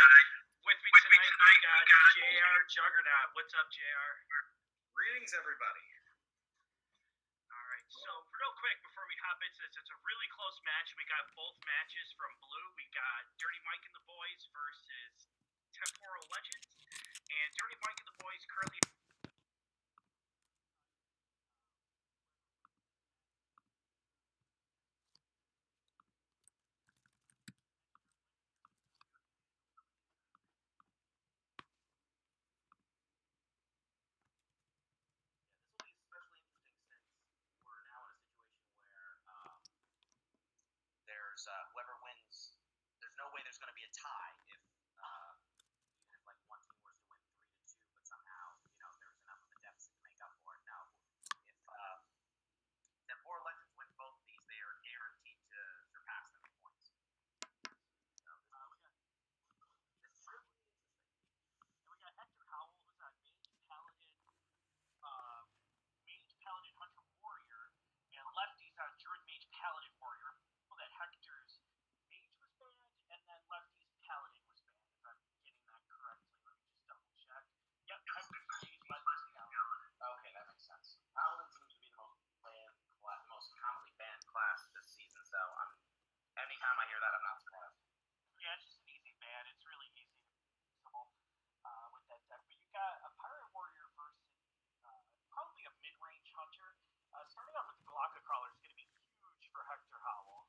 With me tonight, we got JR Juggernaut. What's up, JR? Greetings, everybody. All right, so real quick before we hop into this, it's a really close match. We got both matches from Blue. We got Dirty Mike and the Boys versus Temporal Legends. And Dirty Mike and the Boys currently This will be especially interesting since we're now in a situation where there's whoever wins. There's no way there's going to be a tie if even if like one team was to win 3-2, but somehow there's enough of a deficit to make up for it. No, if Temporal Legends win both of these, they are guaranteed to surpass them in points. So this is really interesting. And we got Hector Howell, who's on Mage Paladin Hunter Warrior, and Lefty's on Druid Mage Paladin Warrior. Well, that Hector's Mage was banned, and then Lefty's Paladin was banned, if I'm getting that correctly. Let me just double check. Yep, Hector's Mage, Lefty's Paladin. Okay, that makes sense. Paladin seems to be the most commonly banned class this season, so anytime I hear that, I'm not surprised. Yeah, it's just an easy ban. It's really easy to be usable with that deck. But you got a Pirate Warrior versus probably a mid-range Hunter. Starting out with the Galacta Crawler is going to be huge for Hector Howell.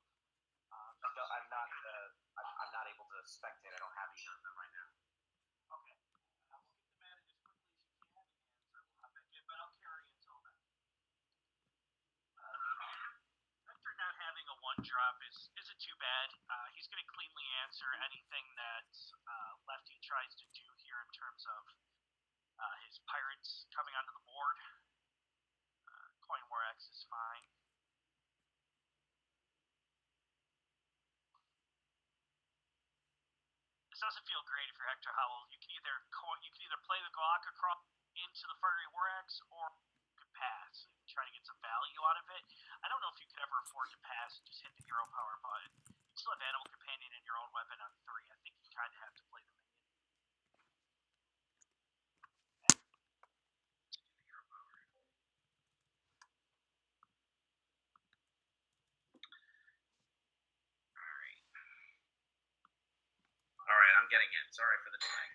I'm not able to spectate. I don't have either of them right now. Okay. We'll get them added as quickly as you can, and we'll hop back in, but I'll carry until then. Hector not having a one-drop isn't too bad. He's going to cleanly answer anything that Lefty tries to do here in terms of his Pirates coming onto the board. Coin War X is fine. This doesn't feel great if you're Hector Howell. You can either play the Galacta Crawl into the Fiery War Axe, or you could pass and try to get some value out of it. I don't know if you could ever afford to pass and just hit the hero power button. You still have Animal Companion and your own weapon on 3. I think you kind of have to play the minion. All right, I'm getting in. Sorry for the delay.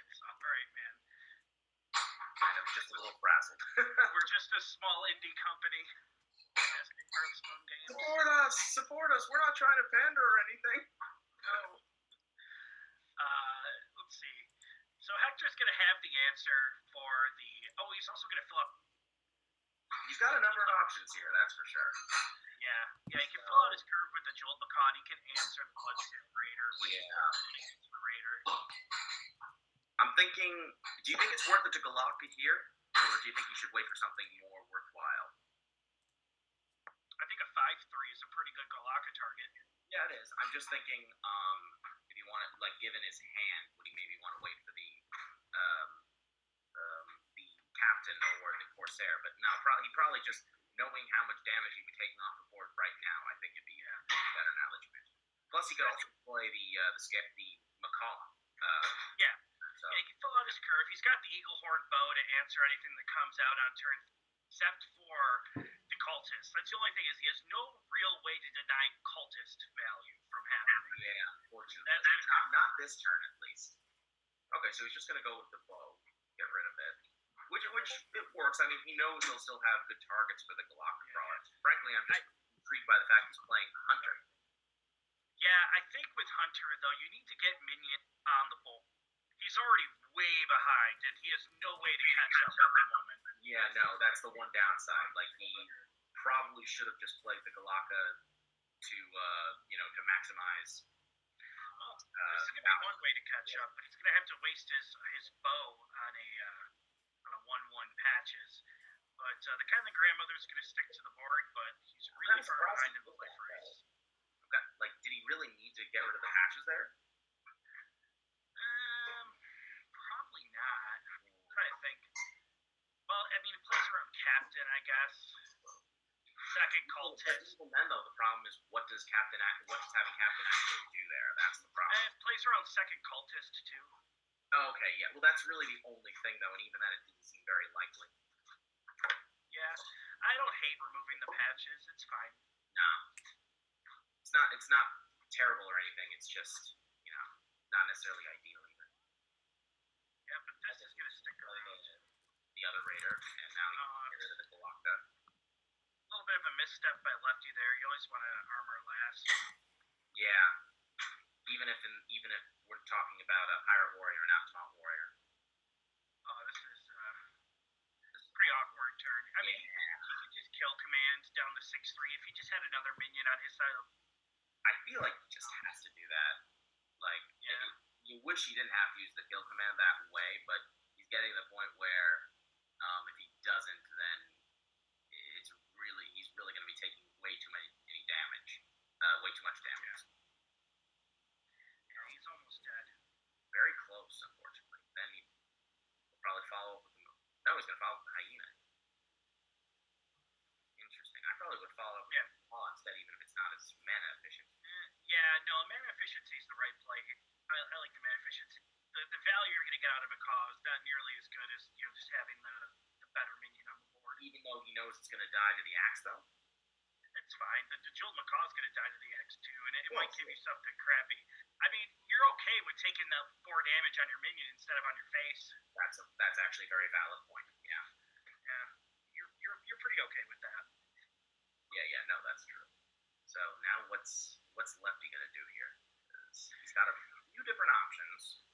It's all right, man. Kind of just a little frazzled. We're just a small indie company. Support us. We're not trying to pander or anything. No. Let's see. So Hector's going to have the answer for the... Oh, he's also going to fill up... He's got a number of options here, that's for sure. Yeah, he can fill out his curve with the Jeweled Macaw. He can answer the Bloodstone Raider, which is the Raider. I'm thinking, do you think it's worth it to Galacta here, or do you think you should wait for something more worthwhile? I think a 5/3 is a pretty good Galacta target. Yeah, it is. I'm just thinking, if you want to, like, given his hand, would he maybe want to wait for the Captain or the Corsair? But no, probably just knowing how much damage he'd be taking off the board right now, I think it'd be better now that you mentioned. Plus, he could also play the Macaw. Yeah, he can fill out his curve. He's got the Eagle Horn Bow to answer anything that comes out on turn, except for the Cultist. That's the only thing, is he has no real way to deny Cultist value from happening. Yeah, unfortunately. Not this turn, at least. Okay, so he's just going to go with the bow. Get rid of it. Which it works. I mean, he knows he'll still have good targets for the Galacta Crawler. Frankly, I'm just intrigued by the fact he's playing Hunter. Yeah, I think with Hunter, though, you need to get Minion on the board. He's already way behind, and he has no way to catch up at the moment. Yeah, no, that's the one downside. Like, he probably should have just played the Galacta to maximize. Well, this is going to be one way to catch up, but he's going to have to waste his bow on a 1/1 patches. But the kind of grandmother's going to stick to the board, but he's really far behind in the play phrase. Okay, like, did he really need to get rid of the patches there? Probably not. I'm trying to think. Well, I mean, it plays around Captain, I guess. Second little But tips. even then, though, the problem is what does having Captain actually do there? That's the problem. It plays around second cultist too. Oh, okay, yeah. Well, that's really the only thing, though, and even then, it didn't seem very likely. Yeah, I don't hate removing the patches. It's fine. No, it's not terrible or anything. It's just not necessarily ideal either. Yeah, but this is gonna stick around. The other Raider, and now he can get rid of the Galacta. A little bit of a misstep by Lefty there. You always want to armor last. Yeah, even if we're talking about a Pirate Warrior, not Taunt Warrior. Oh, this is a pretty awkward turn. I mean, he could just kill command down the 6/3 if he just had another minion on his side of. I feel like he just has to do that. Like, Yeah. You wish he didn't have to use the kill command that way, but he's getting to the point where if he doesn't, then he's really going to be taking way too much damage. Yeah, he's almost dead. Very close, unfortunately. Then he'll probably follow up with he's going to follow up with the Hyena. Interesting. I probably would follow up with Paw instead, even if it's not as mana efficient. Yeah, no, mana efficiency is the right play. I like the mana efficiency. The value you're going to get out of Macaw is not nearly as good as just having the better minion on the board. Even though he knows it's going to die to the axe, though. It's fine. The Jewel Macaw is going to die to the X too, and it might give you something crappy. I mean, you're okay with taking the 4 damage on your minion instead of on your face. That's actually a very valid point. Yeah. Yeah. You're pretty okay with that. Yeah. No, that's true. So now what's Lefty gonna do here? He's got a few different options.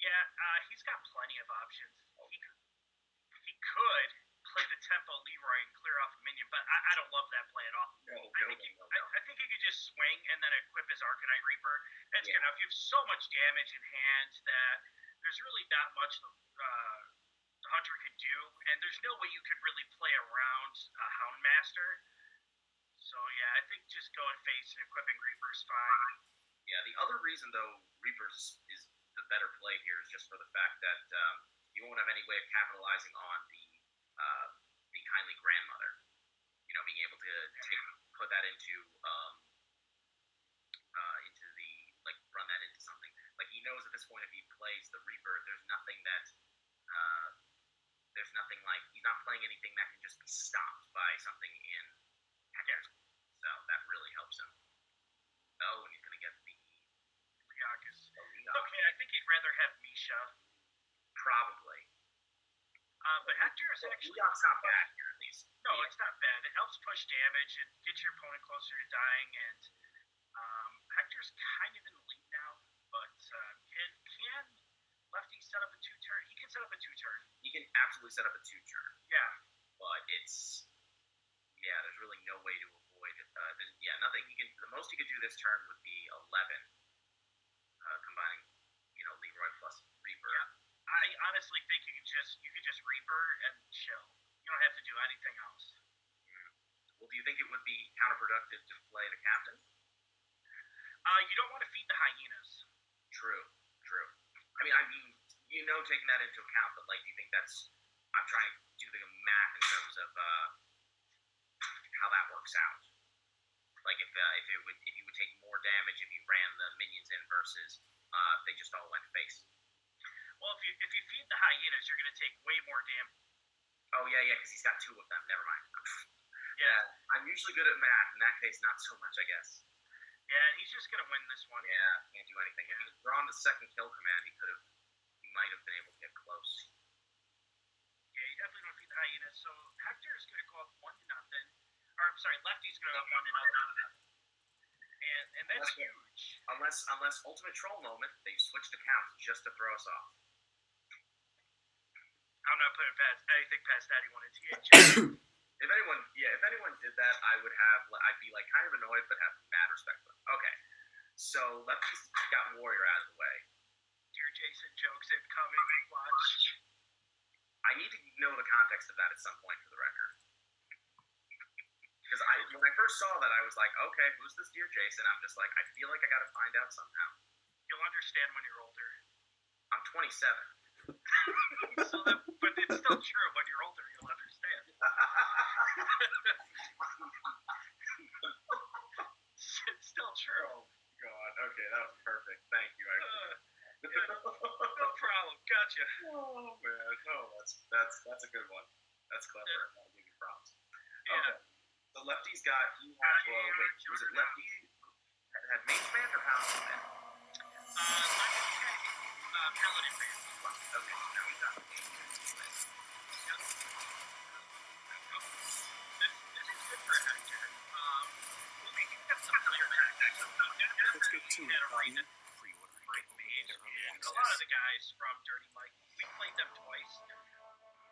Yeah, he's got plenty of options. He could play the tempo Leroy and clear off a minion, but I don't love that play at all. No. I think he could just swing and then equip his Arcanite Reaper. That's good enough. You have so much damage in hand that there's really not much the Hunter can do, and there's no way you could really play around Houndmaster. So yeah, I think just going face and equipping Reaper is fine. Yeah, the other reason though Reapers is the better play here is just for the fact that you won't have any way of capitalizing on the kindly grandmother. Being able to put that into run that into something. Like he knows at this point if he plays the Reaper, there's nothing like he's not playing anything that can just be stopped by something in Hector. So that really helps him. Oh, and he's gonna get the Leokus. Okay, I think he'd rather have Misha. Probably. But Hector is actually Leok's not bad here at least. No, it's not bad. It helps push damage and get your opponent closer to dying, and Hector's kind of in the lead now, but can Lefty set up a 2-turn? He can set up a 2-turn. He can absolutely set up a 2-turn. Yeah. But there's really no way to avoid it. Nothing he can. The most he could do this turn would be 11, combining, Leroy plus Reaper. Yeah. I honestly think you could just Reaper and chill. You don't have to do anything else. Well, do you think it would be counterproductive to play the captain? You don't want to feed the hyenas. True. I mean, taking that into account, but do you think I'm trying to do the math in terms of how that works out. Like if you would take more damage if you ran the minions in versus they just all went face. Well, if you feed the hyenas, you're going to take way more damage. Oh yeah, because he's got 2 of them. Never mind. Yeah. I'm usually good at math. In that case, not so much, I guess. Yeah, and he's just going to win this one. Yeah, can't do anything. If he had drawn the second kill command, he might have been able to get close. Yeah, you definitely don't feed the hyenas. So Hector is going to go up 1-0. Or I'm sorry, Lefty's going to go up 1-0. And that's huge. Unless ultimate troll moment, they switch to counts just to throw us off. I'm not putting anything past anyone in THG. If anyone did that, I'd be kind of annoyed, but have mad respect for them. Okay, so Lefty's got Warrior out of the way. Dear Jason jokes incoming. Watch. I need to know the context of that at some point for the record. Because when I first saw that, I was like, okay, who's this Dear Jason? I'm just like, I feel like I got to find out somehow. You'll understand when you're older. I'm 27. But it's still true. When you're older, you'll understand. true. Oh God. Okay, that was perfect. Thank you. No problem. Gotcha. Oh man. Oh, that's a good one. That's clever. Yeah. I'll give you props. Yeah. Okay. So Lefty's got. He had. Well, wait. Was it Lefty had Mace Band or Pound Band? Paladin Band. Okay. So now he's got the Mace Band. This is good for Hector. We can get some player tactics. Let's get to it, Bobby. Break Mage. And a lot of the guys from Dirty Mike, we played them twice.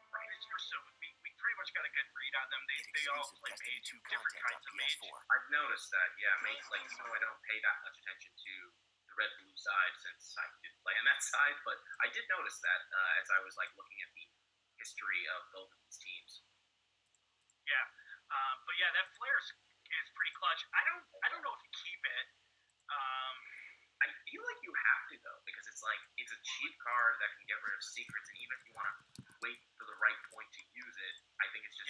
Right this year, so we pretty much got a good read on them. They all play Mage, different kinds of Mage. I've noticed that. Yeah, Mace. Like, even though I don't pay that much attention to the red blue side since I didn't play on that side, but I did notice that as I was like looking at the history of both of these teams. Yeah, but yeah, that flare is pretty clutch. I don't know if you keep it. I feel like you have to though, because it's like it's a cheap card that can get rid of secrets, and even if you want to wait for the right point to use it, I think it's just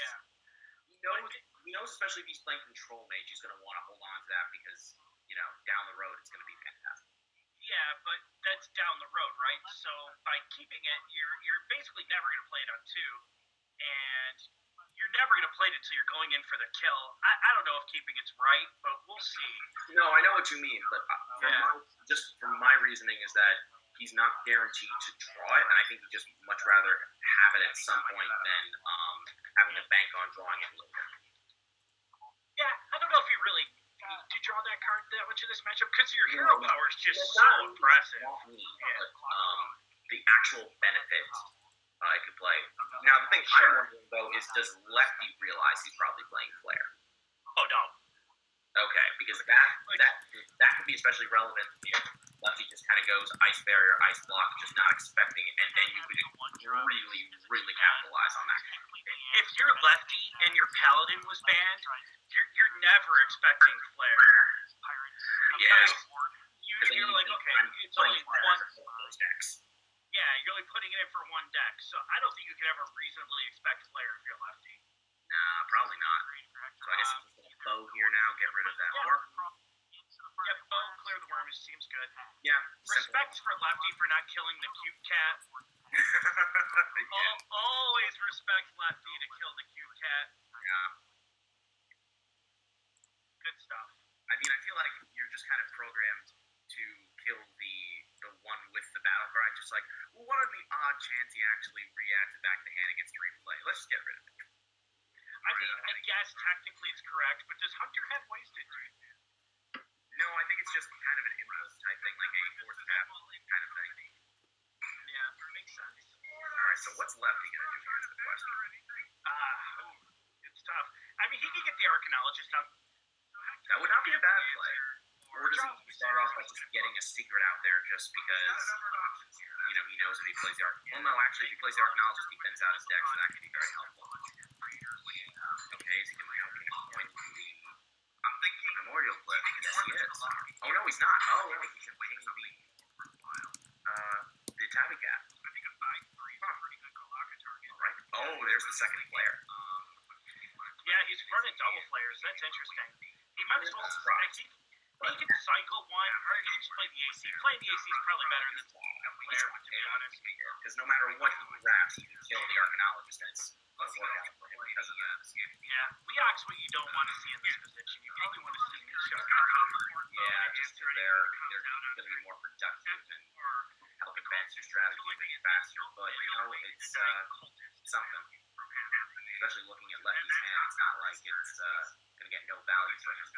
he knows, especially if he's playing control mage, he's gonna want to hold on to that because down the road it's gonna be fantastic. Yeah, but that's down the road, right? So by keeping it, you're basically never gonna play it on 2, and you're never going to play it until you're going in for the kill. I don't know if keeping it's right, but we'll see. No, I know what you mean, but from my reasoning is that he's not guaranteed to draw it, and I think he'd just much rather have it at some point than having to bank on drawing it later. Yeah, I don't know if you really need to draw that card that much in this matchup because your hero power is just so impressive. The actual benefit I could play. Now, the thing I'm wondering, though, is does Lefty realize he's probably playing Flare? Oh, no. Okay, because that could be especially relevant if Lefty just kind of goes Ice Barrier, Ice Block, just not expecting it, and then you could really, really capitalize on that. If you're Lefty and your Paladin was banned, you're never expecting Flare. Yeah. You're like, okay, it's only one of those decks. Yeah, you're only putting it in for one deck, so I don't think you can ever reasonably expect Flare if you're Lefty. Nah, probably not. So I guess I'm just gonna bow here now, get rid of that worm. Yeah, bow, clear the worm, it seems good. Yeah. Respect for Lefty for not killing the cute cat. Always respect Lefty to kill the cute cat. Yeah. Good stuff. I mean, I feel like you're just kind of programmed to kill the one with the battle cry, just like, well, what are the odd chance he actually reacted back to hand against replay? Let's just get rid of it. I mean, I guess technically it's correct, but does Hunter have wasted? No, I think it's just kind of an impulse type thing, like a force path kind of thing. Yeah, makes sense. Alright, so what's Lefty gonna do here is the question. It's tough. I mean, he could get the Arcanologist up. That would not be a bad play. Or does he start off by just getting a secret out there just because, he knows if he plays the Arcanologist? Well, no, actually, if he plays the Arcanologist, he thins out his deck, so that could be very helpful. Okay, is he going to be point to the Memorial Cliff? Yes, he is. Oh, no, he's not. Oh, no, he can ping the Tabby Cat. Right. Oh, there's the second flare. Yeah, he's running double flares. That's interesting. He might as well. I think he can cycle one, or he can just play the AC. Playing the AC is probably better than flare, to be honest. Because no matter what he grabs, he can kill the Arcanologist. That's a workout for him because of that. Yeah, Leox, what you don't want to see in this position. You probably want to see Misha. Yeah, just because they're going to be more productive and help advance your strategy a bit faster. But, it's something. Especially looking at Lefty's hand, it's not like it's going to get no value for him.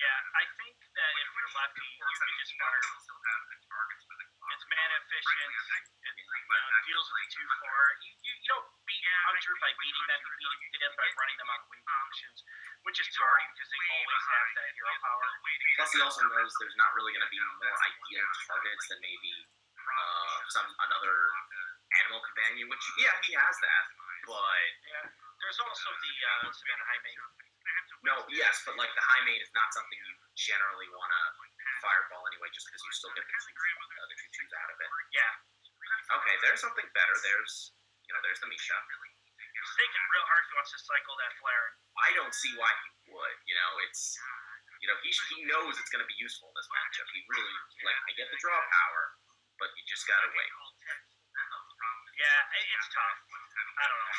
Yeah, I think that if you're Lefty, you can just fire. It's mana efficient. It deals with the 2/4. You don't beat Hunter by beating them. You beat them by running them on wing conditions, which is hard because they always have that hero power. Plus, he also knows there's not really going to be more ideal targets than maybe another animal companion, which, yeah, he has that, but... Yeah, there's also the Savannah Highmane. No, yes, but, like, the Highmane is not something you generally want to fireball anyway, just because you still get the 2/2s out of it. Yeah. Okay, there's something better. There's the Misha. He's thinking real hard if he wants to cycle that flare. I don't see why he would, it's... he knows it's going to be useful in this matchup. He really, I get the draw power, but you just got to wait. Yeah, it's tough. I don't know.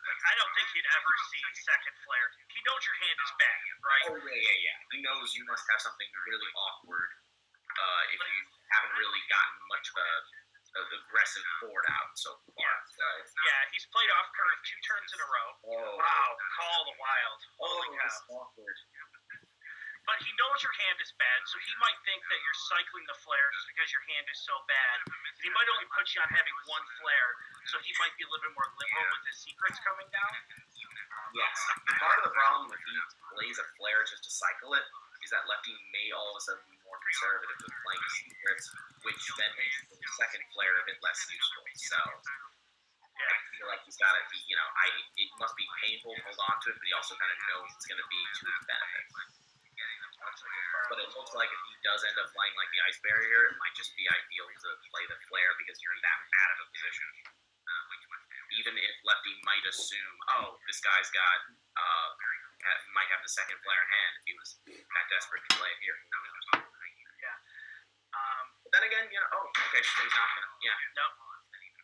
I don't think he'd ever see second flare. He knows your hand is bad, right? Oh, yeah. He knows you must have something really awkward if you haven't really gotten much of an aggressive board out so far. Yeah, he's played off curve 2 turns in a row. Oh. Wow, Call the Wild. Holy cow. That's awkward. But he knows your hand is bad, so he might think that you're cycling the flare just because your hand is so bad. And he might only put you on having 1 flare, so he might be a little bit more liberal with his secrets coming down. Yes. Part of the problem if he plays a flare just to cycle it is that lefty may all of a sudden be more conservative with playing secrets, which then makes the second flare a bit less useful. So I feel like he's got to, it must be painful to hold on to it, but he also kind of knows it's going to be to his benefit. But it looks like if he does end up playing the ice barrier, it might just be ideal to play the flare because you're in that bad of a position. Even if lefty might assume, this guy's got might have the second flare in hand if he was that desperate to play it here. Yeah. But then again, okay, so he's not gonna. Yeah. No.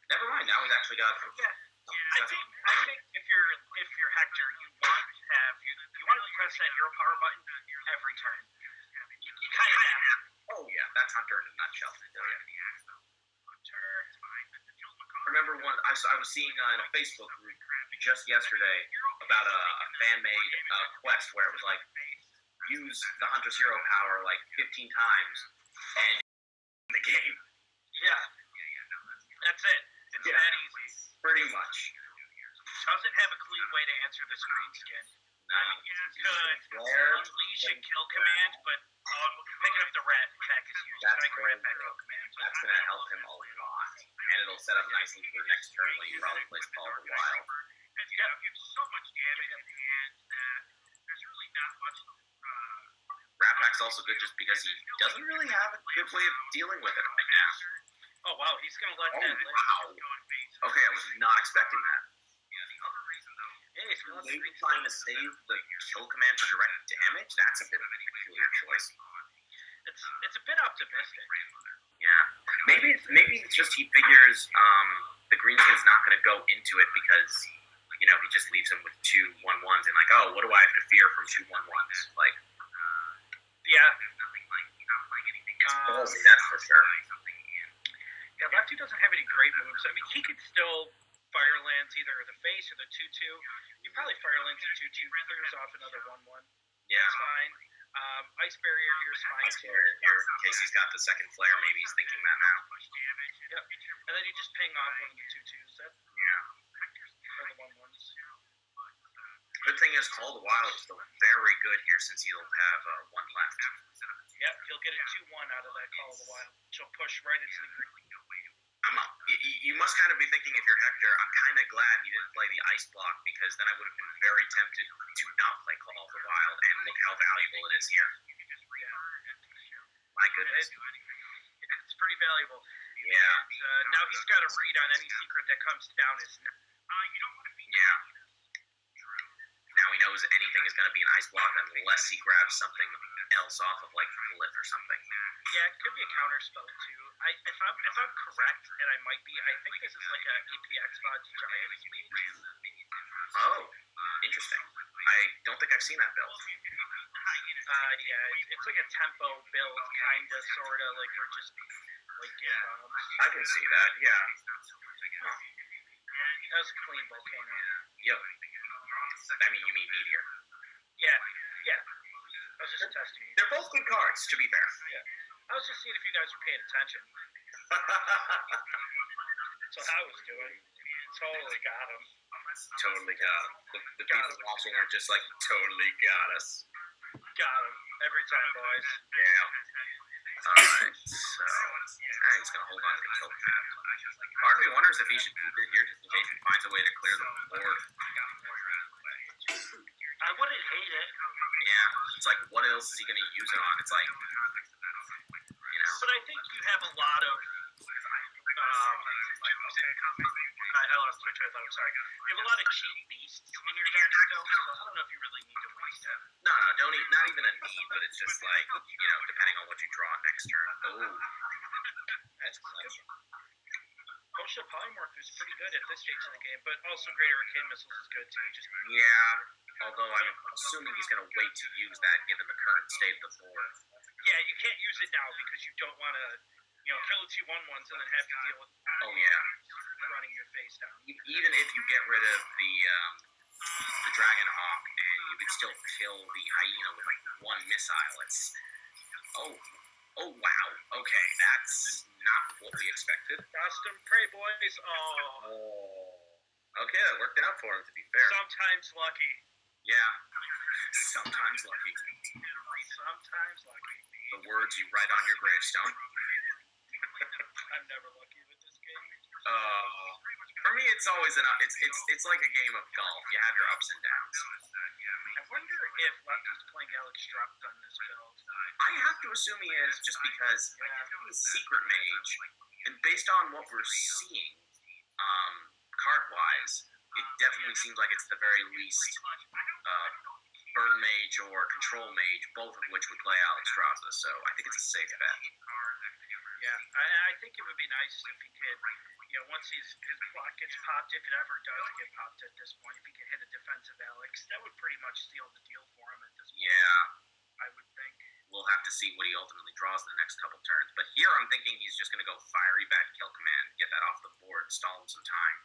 Never mind. Now he's actually got. Yeah. I think if you're Hector, you want to press that hero power button every turn. You kind of have to. Oh yeah, that's Hunter in a nutshell. Hunter. Remember I was seeing in a Facebook group just yesterday about a fan-made quest where it was use the Hunter's hero power 15 times and in the game. Yeah. That's it. It's that easy. Pretty much. Doesn't have a clean way to answer the screen skin. Could Flare, unleash and kill command, but picking up the rat pack is huge. That's rat pack kill command. That's going to help him a lot. And it'll set up nicely for the next turn when he probably plays Call of the Wild. You have so much damage in the hand that there's really not much. Rat Pack's also good just because he doesn't really have a good way of dealing with it right now. Oh wow, he's going to let that live. Wow. Okay, I was not expecting that. Yeah, he's going to let Maybe trying to save the kill command for direct damage? That's a bit of a peculiar choice. It's a bit optimistic. Yeah. Maybe it's just he figures the Greenskin's not going to go into it because, he just leaves him with 2 1/1s and what do I have to fear from 2 1/1s? Yeah. It's ballsy, that's for sure. Yeah, lefty doesn't have any great moves. I mean, he could still Firelands either the face or the 2/2. He probably Firelands the 2/2, clears off another 1/1. Yeah. That's fine. Ice barrier here is fine. Ice barrier here, in case he's got the second flare, maybe he's thinking that now. Yep. And then you just ping off one of the 2/2s. Yeah. Or the 1/1s. Good thing is Call of the Wild is still very good here since he'll have 1 left. Yep, he'll get a 2/1 out of that Call of the Wild. She'll push right into the green. You must kind of be thinking, if you're Hector, I'm kind of glad he didn't play the ice block because then I would have been very tempted to not play Call of the Wild, and look how valuable it is here. My goodness. It's pretty valuable. Yeah. And, now he's got a read on any secret that comes down his neck. Yeah. Now he knows anything is going to be an ice block unless he grabs something else off of Glyph or something. Yeah, it could be a counter spell too. If I'm correct, and I might be, I think this is like a EPX Bots Giants meet. Oh, interesting. I don't think I've seen that build. Yeah, it's like a tempo build, kinda, sorta, we're just game bombs. I can see that, yeah. Huh. That was a clean volcano. Yep. I mean, you mean Meteor. Yeah. I was just testing you. They're both good cards, to be fair. Yeah. I was just seeing if you guys were paying attention. That's what I was doing. Totally got him. Totally got him. The people watching are just totally got us. Got him. Every time, boys. Yeah. Alright, so he's going to hold on to the kill command. Part of me wonders if he should move it here just in case he finds a way to clear the board. I wouldn't hate it. Yeah, it's what else is he going to use it on? It's But I think you have a lot of I lost my train of thought, I'm sorry. You have a lot of cheap beasts in your deck still, so I don't know if you really need to waste them. No, not even a need, but it's just like, depending on what you draw next turn. Oh, that's clutch. Potion of Polymorph is pretty good at this stage of the game, but also Greater Arcane Missiles is good too. Just Yeah, although I'm assuming he's going to wait to use that given the current state of the board. yeah, you can't use it now because you don't want to, kill the 2/1/1s and then have to deal with Oh, yeah. running your face down. Even if you get rid of the Dragon Hawk and you could still kill the Hyena with like one missile, it's... Oh, wow. Okay, that's not what we expected. Custom Prey Boys. Oh. Okay, that worked out for him, to be fair. Sometimes lucky. Yeah. Sometimes lucky. Sometimes lucky. The words you write on your gravestone. I'm never lucky with this game. For me, it's always it's like a game of golf. You have your ups and downs. I wonder if Lefty's playing Alex Struck on this build. I have to assume he is, just because he's Secret Mage, and based on what we're seeing, card-wise, it definitely seems like it's the very least Burn Mage or Control Mage, both of which would play Alexstrasza, so I think it's a safe bet. Yeah, I think it would be nice if he could, once his block gets popped, if it ever does get popped at this point, if he could hit a defensive Alex, that would pretty much seal the deal for him at this point. Yeah. I would think. We'll have to see what he ultimately draws in the next couple turns. But here I'm thinking he's just going to go Fiery Bat, Kill Command, get that off the board, stall him some time.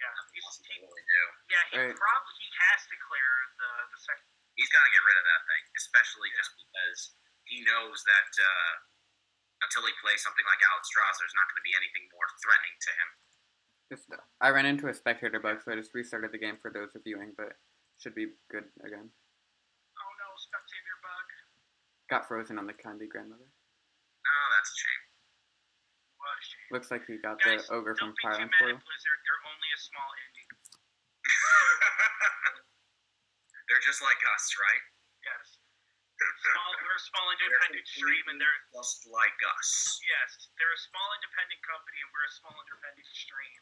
Yeah, he Right. probably has to clear the second. He's got to get rid of that thing, especially just because he knows that until he plays something like Alexstrasza, there's not going to be anything more threatening to him. I ran into a spectator bug, so I just restarted the game for those reviewing, but should be good again. Oh no, spectator bug. Got frozen on the Candy Grandmother. Oh, that's a shame. What a shame. Looks like he got Guys, the ogre from don't be Fire too and mad Spoil. at Blizzard. They're only a small indie. They're just like us, right? Yes. We're a small independent stream, and they're just like us. yes, they're a small independent company, and we're a small independent stream.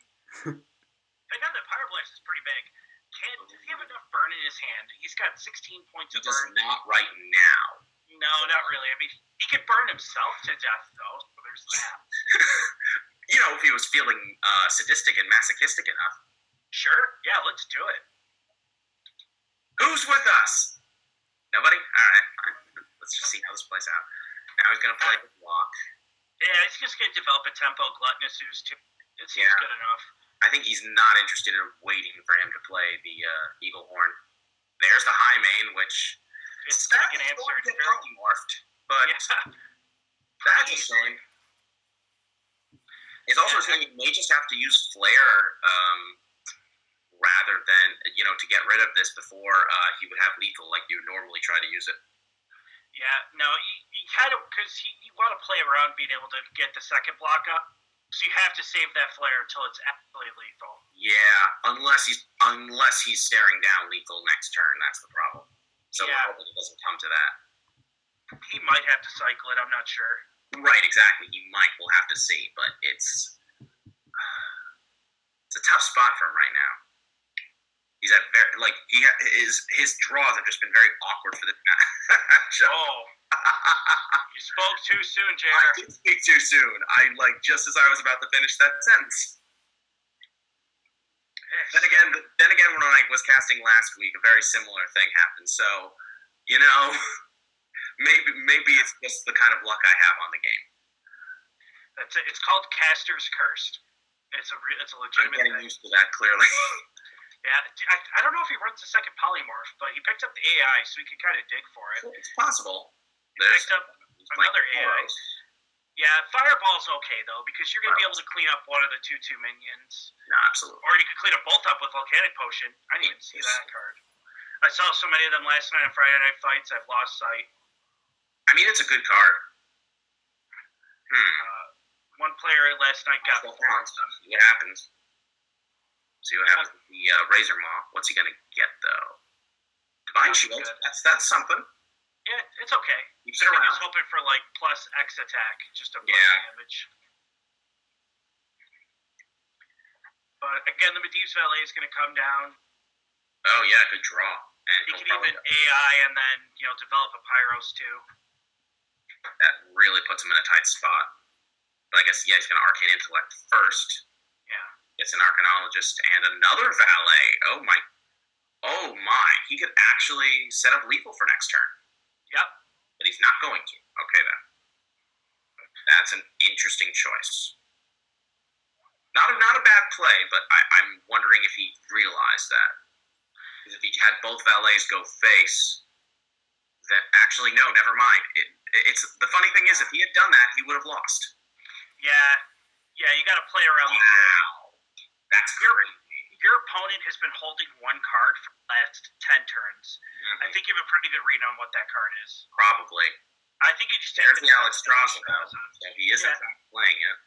Thing on the Power Blast is pretty big. Does he have enough burn in his hand? He's got 16 points He of does burn. not right now. No, not really. I mean, he could burn himself to death, though. So there's that. If he was feeling sadistic and masochistic enough. Sure. Yeah, let's do it. Who's with us? Nobody? Alright, fine. Let's just see how this plays out. Now he's going to play the block. Yeah, he's just going to develop a tempo gluttonous ooze, too. It seems Yeah. good enough. I think he's not interested in waiting for him to play the Eagle Horn. There's the high main, which It's going to get that's going answered to get very polymorphed, but yeah. that's a shame. It's also a shame he may just have to use Flare rather than, to get rid of this before he would have lethal like you would normally try to use it. Yeah, no, you kind of, because you want to play around being able to get the second block up, so you have to save that flare until it's actually lethal. Yeah, unless he's staring down lethal next turn, that's the problem. So Yeah. we're hoping it doesn't come to that. He might have to cycle it, I'm not sure. Right, exactly. He might. We'll have to see, but it's a tough spot for him right now. He's at his draws have just been very awkward for this match. Oh, you spoke too soon, I JR. did speak too soon. Just as I was about to finish that sentence. Then again, when I was casting last week, a very similar thing happened. So, maybe it's just the kind of luck I have on the game. That's it. It's called Caster's Cursed. It's a I'm legitimate getting thing. used to that clearly. Yeah, I don't know if he runs the second polymorph, but he picked up the AI, so he could kind of dig for it. It's possible. He picked up another AI. Boros. Yeah, Fireball's okay, though, because you're going to be able to clean up one of the 2/2 minions. No, absolutely. Or you could clean up both up with Volcanic Potion. I didn't even see that card. I saw so many of them last night on Friday Night Fights, I've lost sight. I mean, it's a good card. One player last night got See what happens. See what happens with the Razor Maw. What's he going to get, though? Divine Shield. That's something. Yeah, it's okay. Keeps it I around. was hoping for, plus X attack, just a plus Yeah. damage. But, again, the Medivh's Valet is going to come down. Oh, yeah, good draw. And He he'll could probably- even AI and then develop a Pyros too. that really puts him in a tight spot. But I guess, yeah, he's going to Arcane Intellect first. Yeah. Gets an Arcanologist and another Valet. Oh my. He could actually set up lethal for next turn. Yep. But he's not going to. Okay, then. That's an interesting choice. Not a bad play, but I'm wondering if he realized that. Because if he had both Valets go face, then actually, no, never mind. It's the funny thing is, if he had done that, he would have lost. Yeah. You got to play around. Wow. That's crazy. Your opponent has been holding one card for the last 10 turns. I think you have a pretty good read on what that card is. Probably. I think you just There's the Alex Strauss, though. So he is in Yeah. fact playing it.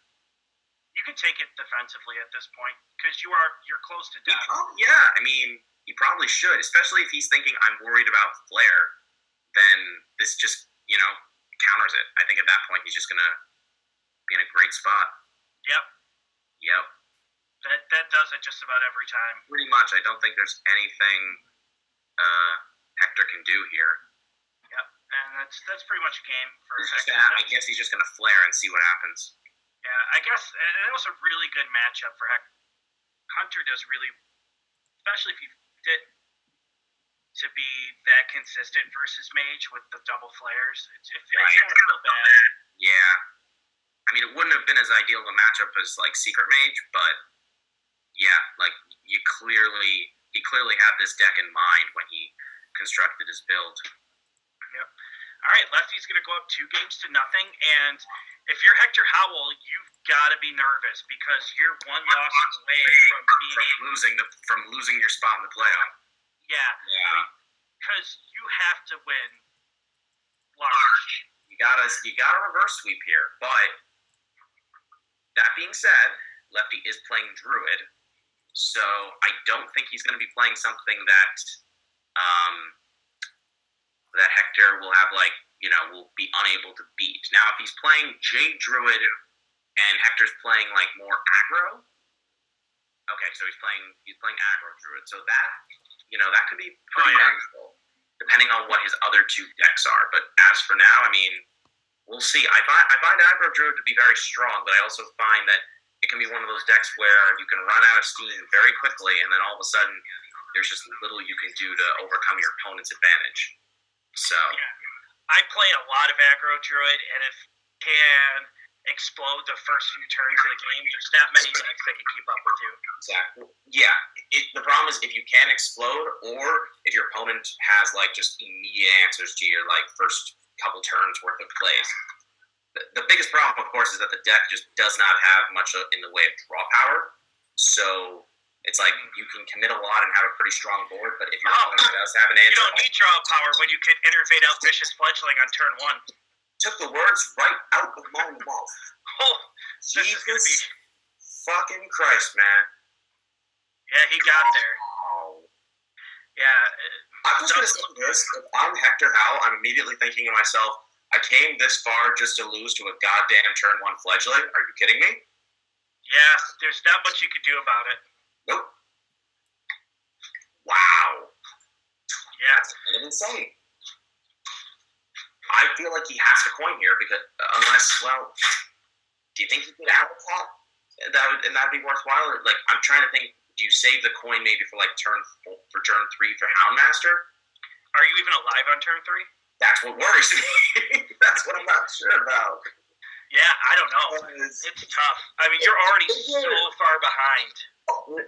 You can take it defensively at this point because you're close to death. Yeah, I mean, he probably should, especially if he's thinking, I'm worried about Flare, then this just, counters it. I think at that point he's just going to be in a great spot. Yep. That does it just about every time. Pretty much. I don't think there's anything Hector can do here. Yep. And that's pretty much a game for Hector. I guess he's just going to flare and see what happens. Yeah, I guess it was a really good matchup for Hector. Hunter does really, especially if you did to be that consistent versus Mage with the double flares. It's gonna feel bad. Yeah. I mean, it wouldn't have been as ideal of a matchup as like Secret Mage, but yeah, like he clearly had this deck in mind when he constructed his build. Yep. All right, Lefty's gonna go up 2-0, and if you're Hector Howell, you've got to be nervous because you're one loss away from losing your spot in the playoff. Yeah. Because you have to win large. You gotta reverse sweep here, but that being said, Lefty is playing Druid, so I don't think he's going to be playing something that that Hector will have will be unable to beat. Now, if he's playing Jade Druid and Hector's playing more aggro, okay, so he's playing aggro Druid, so that that could be pretty manageable, depending on what his other two decks are. But as for now, I mean, we'll see. I find aggro Druid to be very strong, but I also find that it can be one of those decks where you can run out of steam very quickly, and then all of a sudden, there's just little you can do to overcome your opponent's advantage. So, I play a lot of aggro Druid, and if can explode the first few turns of the game, there's not many decks that can keep up with you. exactly. Yeah. The problem is if you can explode, or if your opponent has just immediate answers to your first couple turns worth of plays. The biggest problem, of course, is that the deck just does not have much in the way of draw power. So it's you can commit a lot and have a pretty strong board, but if your opponent does have an answer, You don't need draw power when you can Innervate out Vicious Fledgling on turn 1. took the words right out of my mouth. Oh, this is gonna be. Jesus fucking Christ, man. Yeah, he got there. Wow. Yeah. I'm just going to say this. If I'm Hector Howell, I'm immediately thinking to myself, I came this far just to lose to a goddamn turn 1 fledgling? Are you kidding me? Yeah, there's not much you could do about it. Nope. Wow. Yeah. That's kind of insane. I feel like he has to coin here because do you think he could Alex that? That'd be worthwhile? Or, I'm trying to think, do you save the coin maybe for turn 3 for Houndmaster? Are you even alive on turn 3? That's what worries me. That's what I'm not sure about. Yeah, I don't know. It's tough. I mean, you're already so far behind.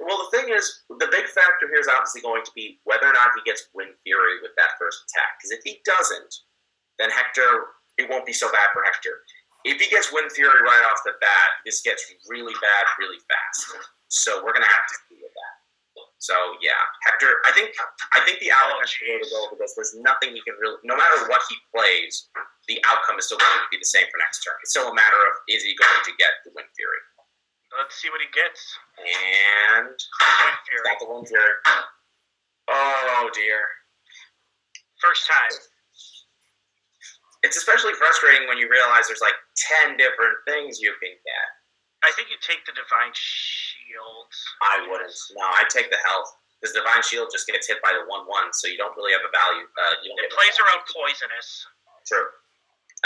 Well, the thing is, the big factor here is obviously going to be whether or not he gets Wind Fury with that first attack. Because if he doesn't, then Hector, it won't be so bad for Hector. If he gets Wind Fury right off the bat, this gets really bad really fast. So we're going to have to deal with that. So, yeah, Hector, I think the Alex has to go to go because there's nothing he can really, no matter what he plays, the outcome is still going to be the same for next turn. It's still a matter of, is he going to get the Wind Fury? Let's see what he gets. And Wind Fury. got the Wind Fury. Oh, dear. First time. It's especially frustrating when you realize there's 10 different things you can get. I think you take the Divine Shields. I wouldn't. No, I'd take the health. Because Divine Shield just gets hit by the 1/1, so you don't really have a value. You don't It get plays around poisonous. True.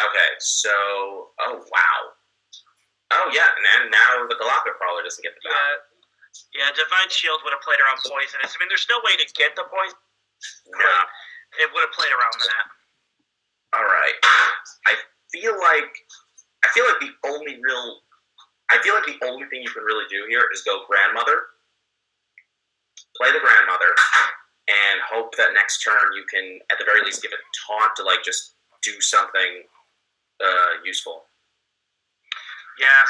Okay, so wow. Oh yeah, and now the Galactic Crawler doesn't get the value. Yeah. Divine Shield would have played around poisonous. I mean, there's no way to get the poison. No. It would have played around that. All right. I feel like the only thing you can really do here is go Grandmother, play the Grandmother, and hope that next turn you can, at the very least, give it taunt to like just do something useful. Yeah.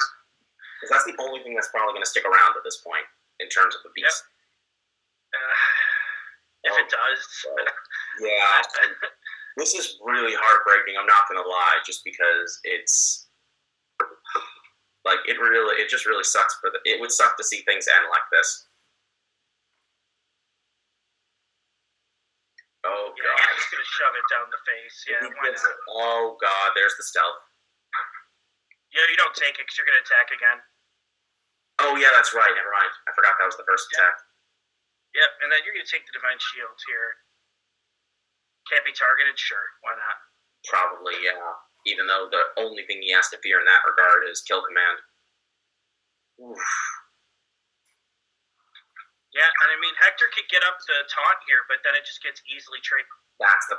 Because that's the only thing that's probably going to stick around at this point in terms of the beast. If it does. Yeah. This is really heartbreaking. I'm not going to lie, just because it's like it just really sucks. It would suck to see things end like this. Oh Yeah, god. you're just gonna shove it down the face. Yeah, why not? Oh god, there's the stealth. Yeah, you don't take it because you're gonna attack again. Oh yeah, that's right. Never mind. I forgot that was the first attack. Yep, and then you're gonna take the Divine Shield here. Can't be targeted? Sure, why not? Probably, yeah. Even though the only thing he has to fear in that regard is kill command. Oof. Yeah, and I mean Hector could get up the taunt here, but then it just gets easily traded. That's the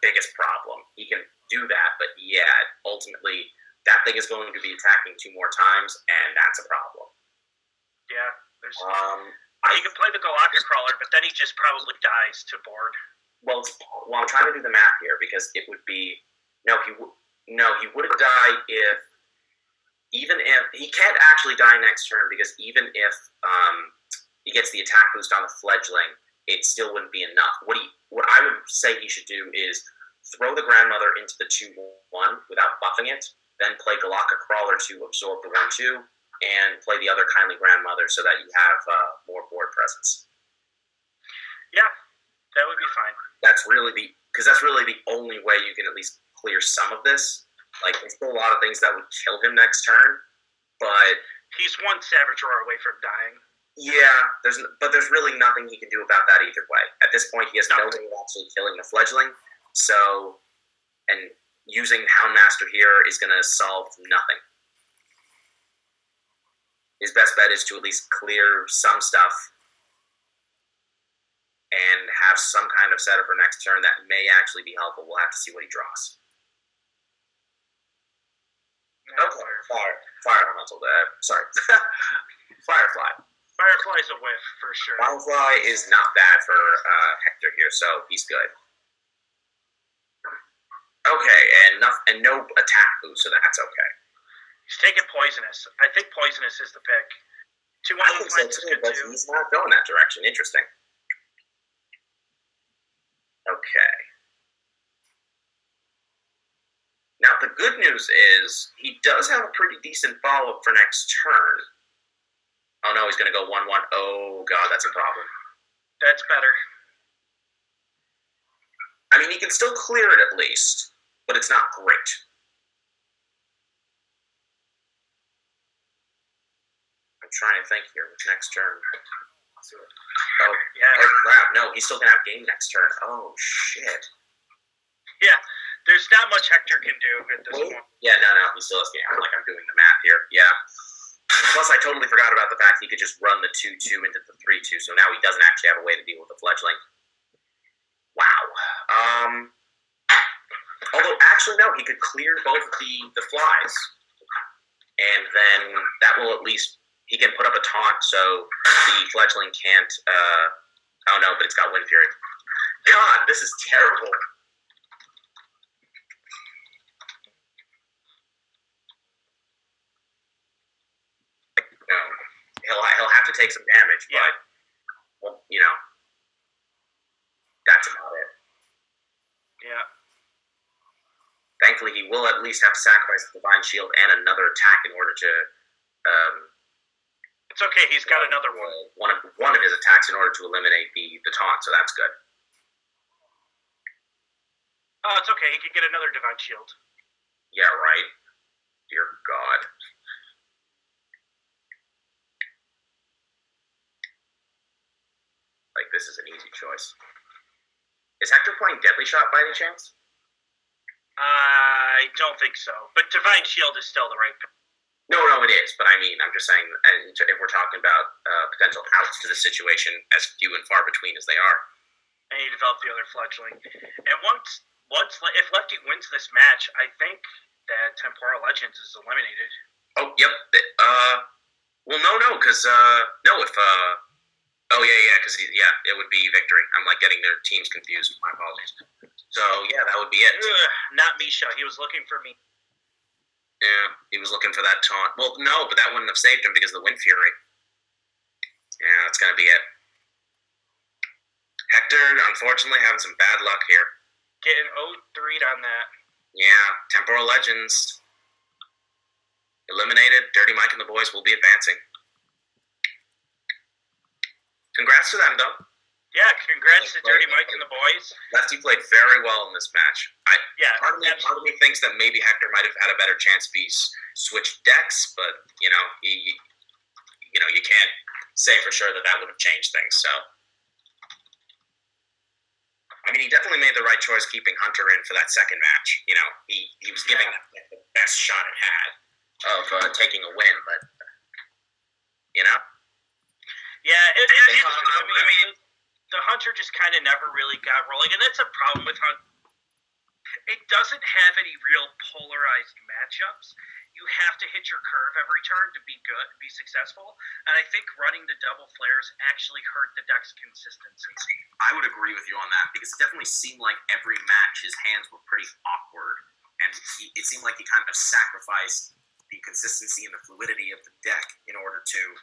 biggest problem. He can do that, but yeah, ultimately that thing is going to be attacking 2 more times, and that's a problem. Yeah, there's. He can play the Galactic Crawler, but then he just probably dies to board. Well, I'm trying to do the math here because it would be he wouldn't die if he can't actually die next turn, because even if he gets the attack boost on the Fledgling, it still wouldn't be enough. What I would say he should do is throw the Grandmother into the 2/1 without buffing it, then play Galactic Crawler to absorb the 1/2, and play the other Kindly Grandmother so that you have more board presence. Yeah, that would be fine. That's really the only way you can at least clear some of this. Like, there's still a lot of things that would kill him next turn, but he's one Savage Roar away from dying. Yeah, there's really nothing he can do about that either way. At this point, he has no way of actually killing the Fledgling. So, and using Houndmaster here is going to solve nothing. His best bet is to at least clear some stuff and have some kind of setup for next turn that may actually be helpful. We'll have to see what he draws. Okay, Fire Elemental. Sorry. Firefly. Firefly's a whiff, for sure. Firefly is not bad for Hector here, so he's good. Okay, and no attack boost, so that's okay. He's taking Poisonous. I think Poisonous is the pick. 2/1 I think so too, but he's not going that direction. Interesting. Okay. Now, the good news is he does have a pretty decent follow-up for next turn. Oh no, he's going to go 1/1. Oh god, that's a problem. That's better. I mean, he can still clear it at least, but it's not great. I'm trying to think here with next turn. Oh, yeah. Oh crap, no, he's still going to have game next turn. Oh shit. Yeah, there's not much Hector can do at this point. Yeah, no, he still has game. I'm doing the math here. Yeah. Plus, I totally forgot about the fact he could just run the 2/2 into the 3/2, so now he doesn't actually have a way to deal with the Fledgling. Wow. Although, actually, no, he could clear both the flies, and then that will at least, he can put up a taunt so the Fledgling can't, oh no, but it's got Wind Fury. God, this is terrible. He'll have to take some damage, but well, that's about it. Yeah. Thankfully, he will at least have to sacrifice the Divine Shield and another attack in order to. It's okay. He's got another one. One of his attacks in order to eliminate the taunt, so that's good. Oh, it's okay. He can get another Divine Shield. Yeah, right. Dear God. Like, this is an easy choice. Is Hector playing Deadly Shot by any chance? I don't think so. But Divine Shield is still the right pick. No, it is. But I mean, I'm just saying, if we're talking about potential outs to the situation, as few and far between as they are. And he developed the other fledgling. And once if Lefty wins this match, I think that Temporal Legends is eliminated. Oh, yep. Well, no, because because it would be Victory. I'm like getting their teams confused. My apologies. So yeah, that would be it. Not Misha. He was looking for me. Yeah, he was looking for that taunt. Well, no, but that wouldn't have saved him because of the Wind Fury. Yeah, that's gonna be it. Hector, unfortunately, having some bad luck here. Getting 0-3'd on that. Yeah, Temporal Legends eliminated. Dirty Mike and the boys will be advancing. Congrats to them, though. Yeah, congrats to Dirty Mike and the boys. Lefty played very well in this match. Part of me thinks that maybe Hector might have had a better chance if he switched decks, but you can't say for sure that would have changed things. So, I mean, he definitely made the right choice keeping Hunter in for that second match. He was giving them the best shot it had of taking a win, but the Hunter just kind of never really got rolling, and that's a problem with Hunter. It doesn't have any real polarized matchups. You have to hit your curve every turn to be good, be successful, and I think running the double flares actually hurt the deck's consistency. I would agree with you on that because it definitely seemed like every match his hands were pretty awkward, and it seemed like he kind of sacrificed the consistency and the fluidity of the deck in order to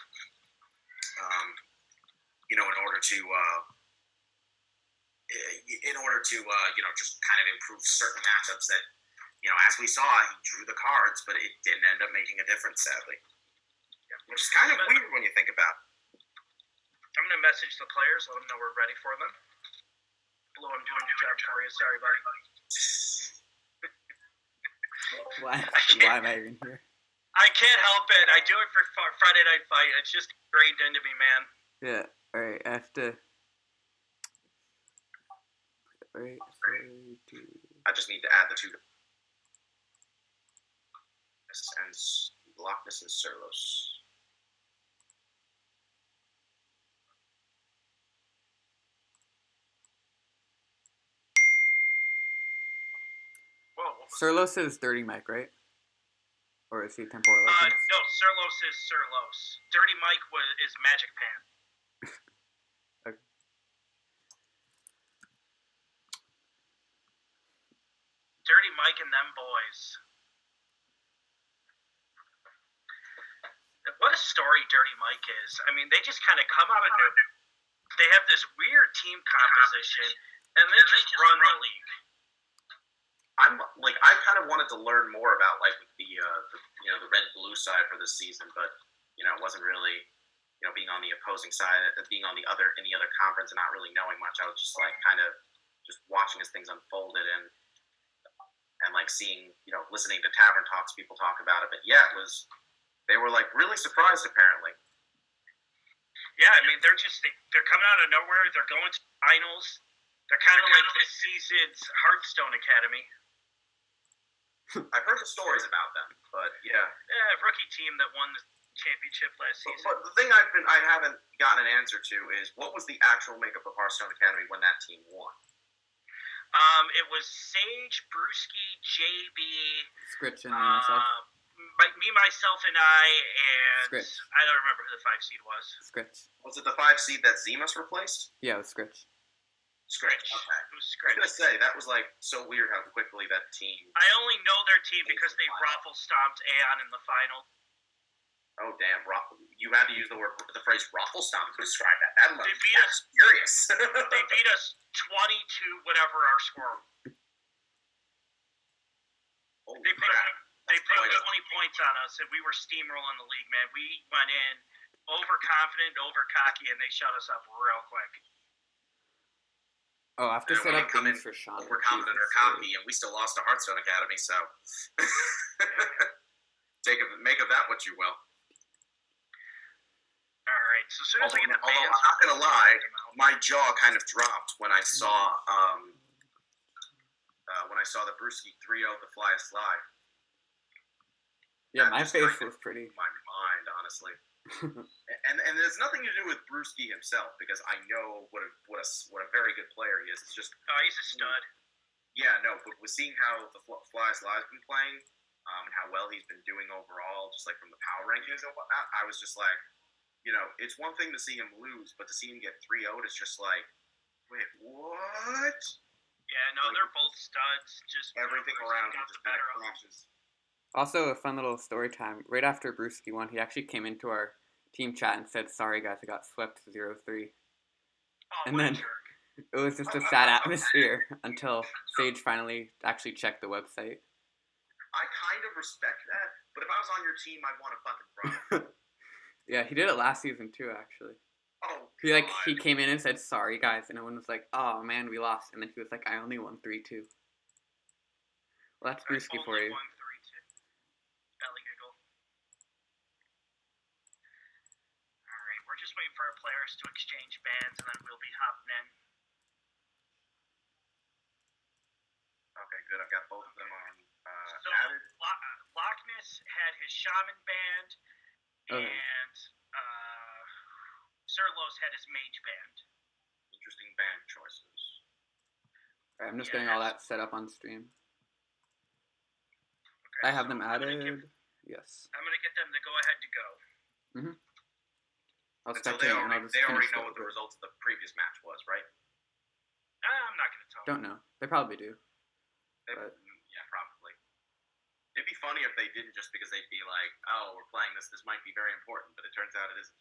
just kind of improve certain matchups that, as we saw, he drew the cards, but it didn't end up making a difference, sadly. Which is kind of weird when you think about it. I'm going to message the players, let them know we're ready for them. Blue, I'm doing your job for you. Sorry, buddy. Why am I even here? I can't help it. I do it for Friday Night Fight. It's just ingrained into me, man. Yeah, alright, I have to... Alright, I just need to add the two. And Loch Ness and Surlos. Whoa. Surlos is Dirty Mike, right? Or is he Temporal Legends? No, Surlos is Surlos. Dirty Mike is Magic Pan. Okay. Dirty Mike and them boys. What a story Dirty Mike is. I mean, they just kind of come out of nowhere. They have this weird team composition, and they just run the league. I kind of wanted to learn more about the red blue side for this season, but it wasn't really being on the opposing side, being on in the other conference and not really knowing much. I was just kind of watching as things unfolded and seeing listening to tavern talks, people talk about it. But yeah, they were really surprised apparently. Yeah, I mean they're coming out of nowhere. They're going to finals. They're kind of like this season's Hearthstone Academy. I've heard the stories about them, but yeah. Yeah, rookie team that won the championship last season. But the thing I haven't gotten an answer to is what was the actual makeup of Hearthstone Academy when that team won? It was Sage, Brewski, JB, Scritch and myself. Myself, and I, and Scritch. I don't remember who the 5 seed was. Scritch. Was it the 5 seed that Zemus replaced? Yeah, it was Scritch. Scritch. Okay. It was I Scritch. was gonna say that was so weird how quickly that team. I only know their team because they raffle stomped Aeon in the final. Oh damn! You had to use the phrase "raffle stomp" to describe that. That They beat us. Furious. They beat us 20 whatever our score. They put up 20 points on us, and we were steamrolling the league, man. We went in overconfident, overcocky, and they shut us up real quick. Oh, I have to set up things for Sean. Overconfident or cocky, and we still lost to Hearthstone Academy, so make of that what you will. All right, so as soon as we get the although I'm not gonna lie, my jaw kind of dropped when I saw the Brewski 3-0 the Fly Slide. Yeah, That my just face kind was pretty. of my mind, honestly. and there's nothing to do with Brewski himself because I know what a very good player he is. It's just Oh, he's a stud. yeah, no, but with seeing how the Fly Slide's been playing, and how well he's been doing overall, just like from the power rankings and whatnot, I was just like, it's one thing to see him lose, but to see him get 3-0'd, it's just like, wait, what? Yeah, no, Like, they're both studs. Just Everything Brewski around him got just the kind better of of him. crashes. Also, a fun little story time. Right after Brewski won, he actually came into our team chat and said, "Sorry guys, I got swept 0-3." Oh, And what then a jerk. it was just a sad atmosphere until Sage finally actually checked the website. I kind of respect that, but if I was on your team, I'd want to fucking run. Yeah, he did it last season too, actually. Oh, He came in and said, "Sorry guys," and everyone was like, "Oh man, we lost." And then he was like, "I only won 3-2." Well, that's Brewski for Only you. 1-3-2. Belly giggle. Alright, we're just waiting for our players to exchange bands and then we'll be hopping in. Okay, good. I've got both of them on So, added. Loch Ness had his shaman band, Okay. and Serlos had his mage band. Interesting band choices. Alright, I'm just Yeah, getting all that set up on stream. Okay, I have so them I'm gonna added. Yes. get them to go ahead to go. I'll And so spectate and I'll just they already finish know what the results of the previous match was, right? I'm not gonna tell them. Don't know. They probably do. Yeah, probably. It'd be funny if they didn't, just because they'd be like, "Oh, we're playing this. This might be very important," but it turns out it isn't.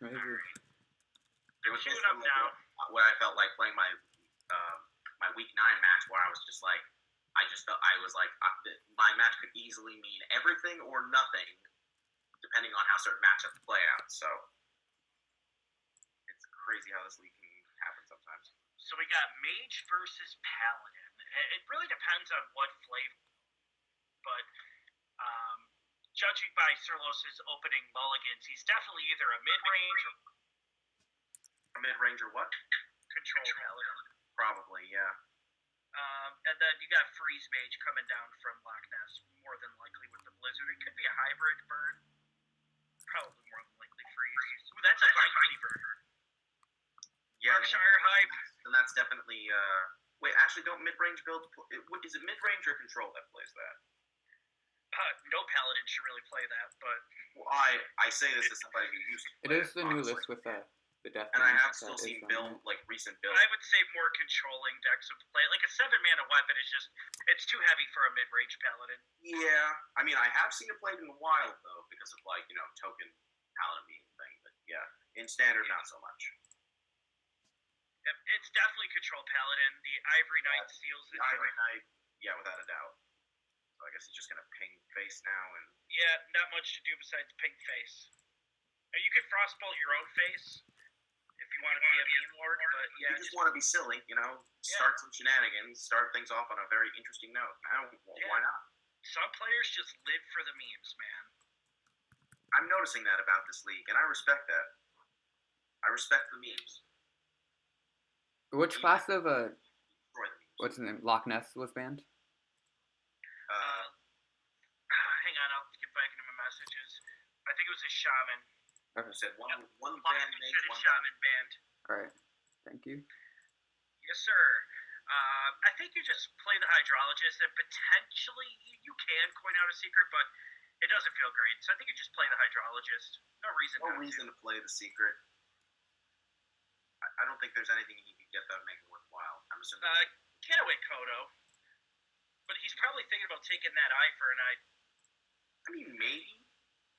Maybe. It was Queue just it up now. what I felt like playing my week 9 match, where I was just like, my match could easily mean everything or nothing, depending on how certain matchups play out. So it's crazy how this league can happen sometimes. So we got mage versus paladin. It really depends on what flavor, but judging by Serlos' opening mulligans, he's definitely either a mid-range or A mid-range or what? control paladin. Probably, yeah. And then you got freeze mage coming down from Loch Ness, more than likely with the blizzard. It could be a hybrid burn. Probably more than likely freeze. Ooh, that's a Vine Cleaver. Yeah, Berkshire hype. and that's definitely. Wait, actually, don't mid-range builds? Is it mid-range or control that plays that? No paladin should really play that, but Well, I say this as somebody who used to It play is the new honestly. list with the death. And I Knight have that still is seen on it. recent builds. I would say more controlling decks would play it. Like a 7-mana weapon is just, it's too heavy for a mid-range paladin. Yeah, I mean, I have seen it played in the wild though, because of token paladin being thing. But yeah, in standard, not so much. It's definitely control paladin. The Ivory Knight seals The the Ivory Knight, yeah, without a doubt. So I guess he's just gonna ping face now, and Yeah, not much to do besides pink face. You could frostbolt your own face if you want to be a meme lord, but yeah, you just want to be silly, start some shenanigans, start things off on a very interesting note. Why not? some players just live for the memes, man. I'm noticing that about this league, and I respect that. I respect the memes. Which class of Destroy the memes. what's his name? Loch Ness was banned? Hang on, I'll get back into my messages. I think it was a shaman. You said one Loch band Ness made had a one shaman band. Alright. Thank you. Yes, sir. I think you just play the hydrologist, and potentially you can coin out a secret, but it doesn't feel great. So I think you just play the hydrologist. No reason. No not reason to. to play the secret. I don't think there's anything he could get that would make it worthwhile. I'm assuming. Getaway Kodo, but he's probably thinking about taking that eye for an eye. I mean, maybe,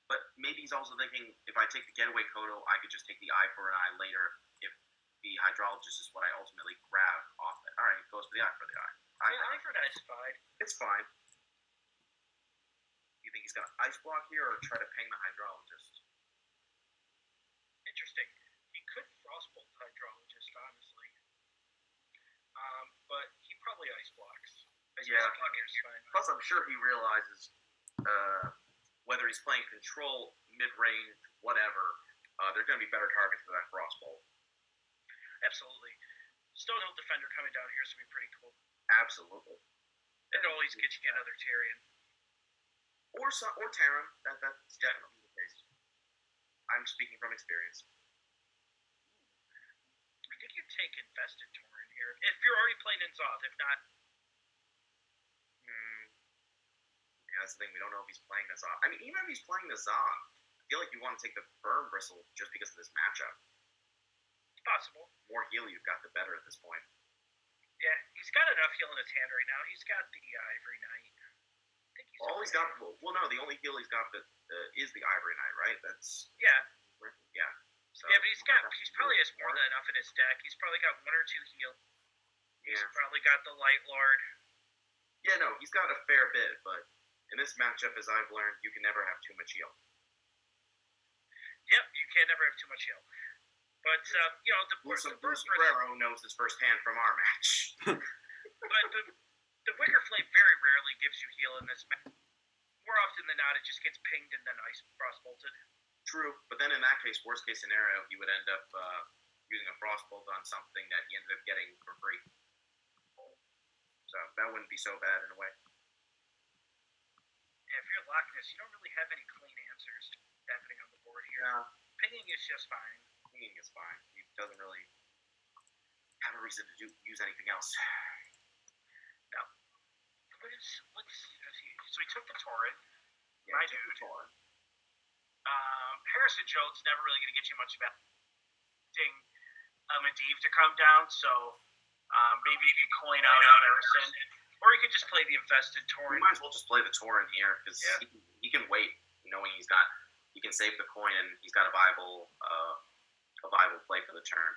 but maybe he's also thinking if I take the getaway Kodo, I could just take the eye for an eye later if the hydrologist is what I ultimately grab off it. All right, goes for the eye for the eye. Eye for an eye's fine. It's fine. You think he's gonna ice block here or try to ping the hydrologist? Interesting. He could frostbolt hydrologist, honestly. But he probably ice blocks. Ice Yeah. blocking here is fine. Plus, I'm sure he realizes whether he's playing control mid-range, whatever, there's going to be better targets for that Frostbolt. Absolutely. Stonehill Defender coming down here is going to be pretty cool. Absolutely. It always gets you another Tyrion. Or Terran. That's definitely the case. I'm speaking from experience. I think you take Infested Tauren here. If you're already playing in Zoth. If not, Yeah, that's the thing. We don't know if he's playing this off. I mean, even if he's playing the Zon, I feel like you want to take the Burn Bristle just because of this matchup. it's possible. More heal you've got, the better at this point. Yeah, he's got enough heal in his hand right now. He's got the Ivory Knight. I think he's All he's got, well, no, the only heal he's got that is the Ivory Knight, right? That's Yeah. yeah. So Yeah, but he's probably has more than enough in his deck. He's probably got 1 or 2 heal. He's Yeah. probably got the Light Lord. Yeah, no, he's got a fair bit, but in this matchup, as I've learned, you can never have too much heal. Yep, you can never have too much heal. But the Bruce Burn Bristle. Guerrero knows this firsthand from our match. But the Wicker Flame very rarely gives you heal in this match. More often than not, it just gets pinged and then ice frostbolted. True, but then in that case, worst case scenario, he would end up using a Frostbolt on something that he ended up getting for free. So that wouldn't be so bad in a way. Yeah, if you're Loch Ness, you don't really have any clean answers happening on the board here. Yeah, Pinging is just fine. thinking is fine. He doesn't really have a reason to use anything else. Now, let's see. So he took the Tauren. Yeah, My he took the dude. Tauren. Harrison Jones never really going to get you much about Medivh to come down, so maybe you could coin out Harrison, or you could just play the Infested We Tauren. might as well just play the Tauren here because Yeah. he can wait, knowing he can save the coin and he's got a viable play for the turn.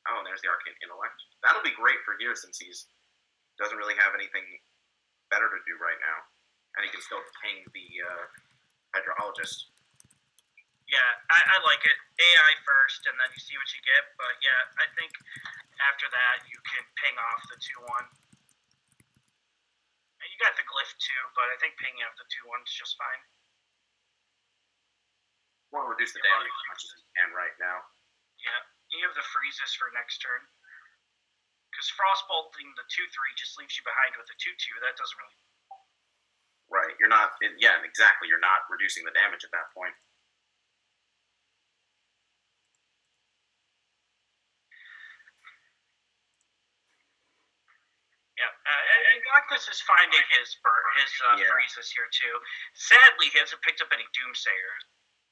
Oh, and there's the Arcane Intellect. That'll be great for here since he's doesn't really have anything better to do right now, and he can still ping the Hydrologist. Yeah, I like it. AI first, and then you see what you get. But yeah, I think after that you can ping off the 2-1. And you got the Glyph too, but I think pinging off the 2-1 is just fine. Want to reduce the damage as much as he can right now. Yeah, you have the freezes for next turn. Because Frostbolting the 2-3 just leaves you behind with the 2-2. That doesn't really. Right, you're not. Yeah, exactly. You're not reducing the damage at that point. Yeah, and Loch Ness is finding his Yeah. freezes here too. Sadly, he hasn't picked up any Doomsayers.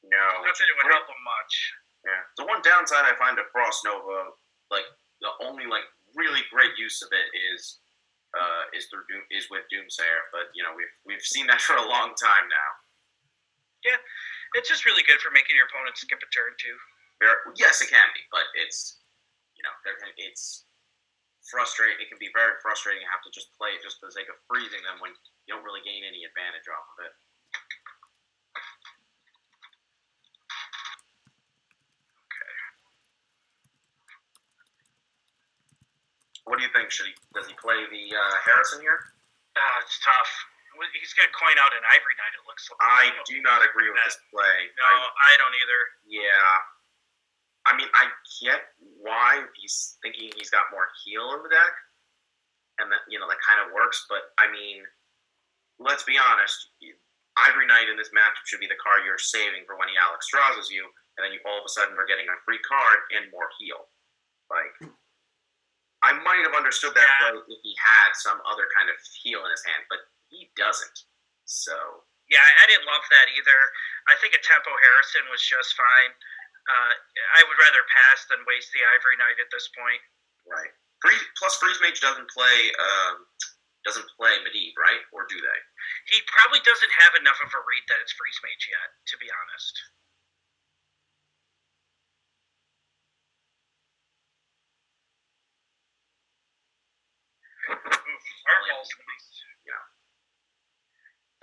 No. Not that it would help him much. Yeah. The one downside I find of Frost Nova, like the only like really great use of it is with Doomsayer, but we've seen that for a long time now. Yeah, it's just really good for making your opponent skip a turn too. Yes, it can be, but it's it's frustrating. It can be very frustrating to have to just play it just for the sake of freezing them when you don't really gain any advantage off of it. What do you think? Does he play the Harrison here? It's tough. He's going to coin out an Ivory Knight, it looks like. I do not agree with this play. No, I don't either. Yeah. I mean, I get why he's thinking he's got more heal in the deck, and that that kind of works. But I mean, let's be honest. Ivory Knight in this matchup should be the card you're saving for when he Alex Strazes you, and then you all of a sudden are getting a free card and more heal. Like, I might have understood that play if he had some other kind of heal in his hand, but he doesn't. So yeah, I didn't love that either. I think a Tempo Harrison was just fine. I would rather pass than waste the Ivory Knight at this point. right. Plus, Freeze Mage doesn't play Medivh, right? Or do they? He probably doesn't have enough of a read that it's Freeze Mage yet, to be honest. Fireball's nice. Yeah.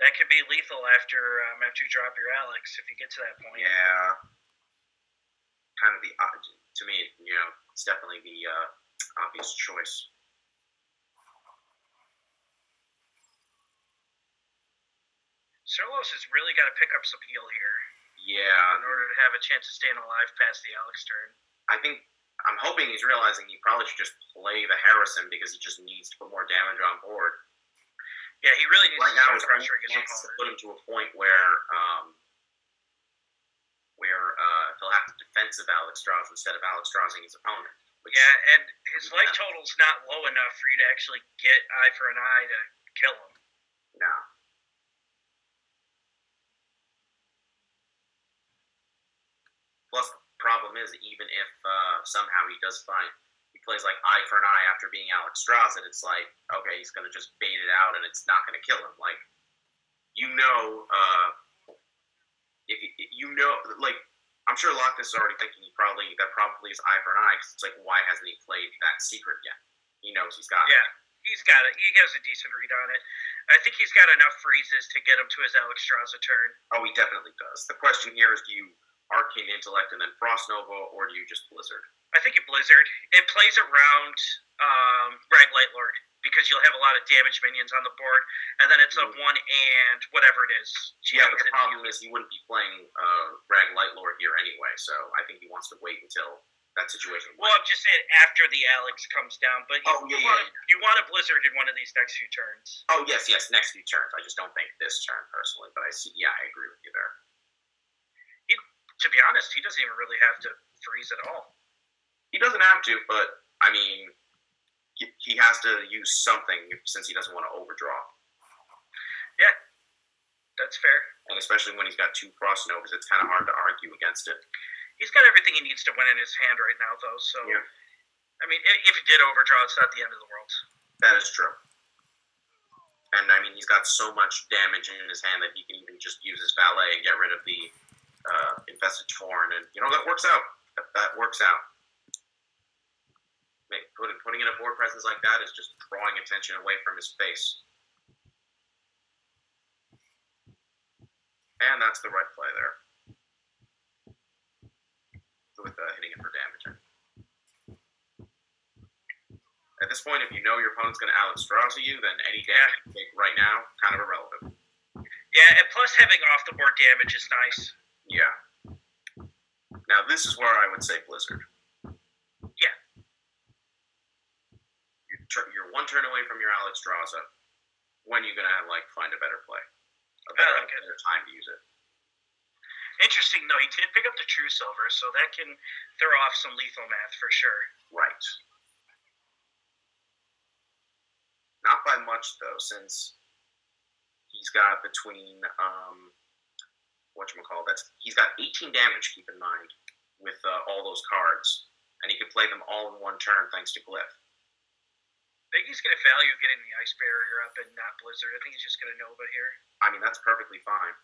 That could be lethal after you drop your Alex if you get to that point. Yeah. Kind of to me, it's definitely the obvious choice. Cerlos has really got to pick up some heal here. Yeah, in order to have a chance of staying alive past the Alex turn. I'm hoping he's realizing he probably should just play the Harrison because he just needs to put more damage on board. Yeah, he really needs Right to now, start his pressuring his chance to opponent. put him to a point where he'll have to defensive Alex Strauss instead of Alex Straussing his opponent. Yeah, and his life total's not low enough for you to actually get eye for an eye to kill him. No. Plus, the problem is, even if somehow he plays like eye for an eye after being Alex Strauss, and it's like, okay, he's going to just bait it out and it's not going to kill him. Like, I'm sure Lochner is already thinking that probably is eye for an eye, because it's like, why hasn't he played that secret yet? He knows he's got it. Yeah, he's got it. He has a decent read on it. I think he's got enough freezes to get him to his Alex Strauss turn. Oh, he definitely does. The question here is, do you Arcane Intellect and then Frost Nova, or do you just Blizzard? I think you Blizzard. It plays around Rag Light Lord, because you'll have a lot of damage minions on the board, and then it's a 1 and whatever it is. Yeah, but the problem is he wouldn't be playing Rag Light Lord here anyway, so I think he wants to wait until that situation. Well, I'm just saying after the Alex comes down, but you want a Blizzard in one of these next few turns. Oh, yes, next few turns. I just don't think this turn, personally, but I agree with you there. To be honest, he doesn't even really have to freeze at all. He doesn't have to, but, I mean, he has to use something since he doesn't want to overdraw. Yeah, that's fair. And especially when he's got 2 Frost Novas, it's kind of hard to argue against it. He's got everything he needs to win in his hand right now, though, so... Yeah. I mean, if he did overdraw, it's not the end of the world. That is true. And, I mean, he's got so much damage in his hand that he can even just use his valet and get rid of the Infested Torn, and, that works out. That works out. Putting in a board presence like that is just drawing attention away from his face. And that's the right play there. With hitting it for damage. At this point, if you know your opponent's going to Alex Strauss you, then any damage you take right now, kind of irrelevant. Yeah, and plus having off-the-board damage is nice. Yeah. Now, this is where I would say Blizzard. Yeah. You're 1 turn away from your Alex Strauss. When are you going to, find a better play? A better time to use it. Interesting, though. He did pick up the True Silver, so that can throw off some lethal math for sure. Right. Not by much, though, since he's got between, he's got 18 damage, keep in mind, with all those cards. And he can play them all in 1 turn thanks to Glyph. I think he's going to value getting the Ice Barrier up and not Blizzard. I think he's just going to Nova here. I mean, that's perfectly fine.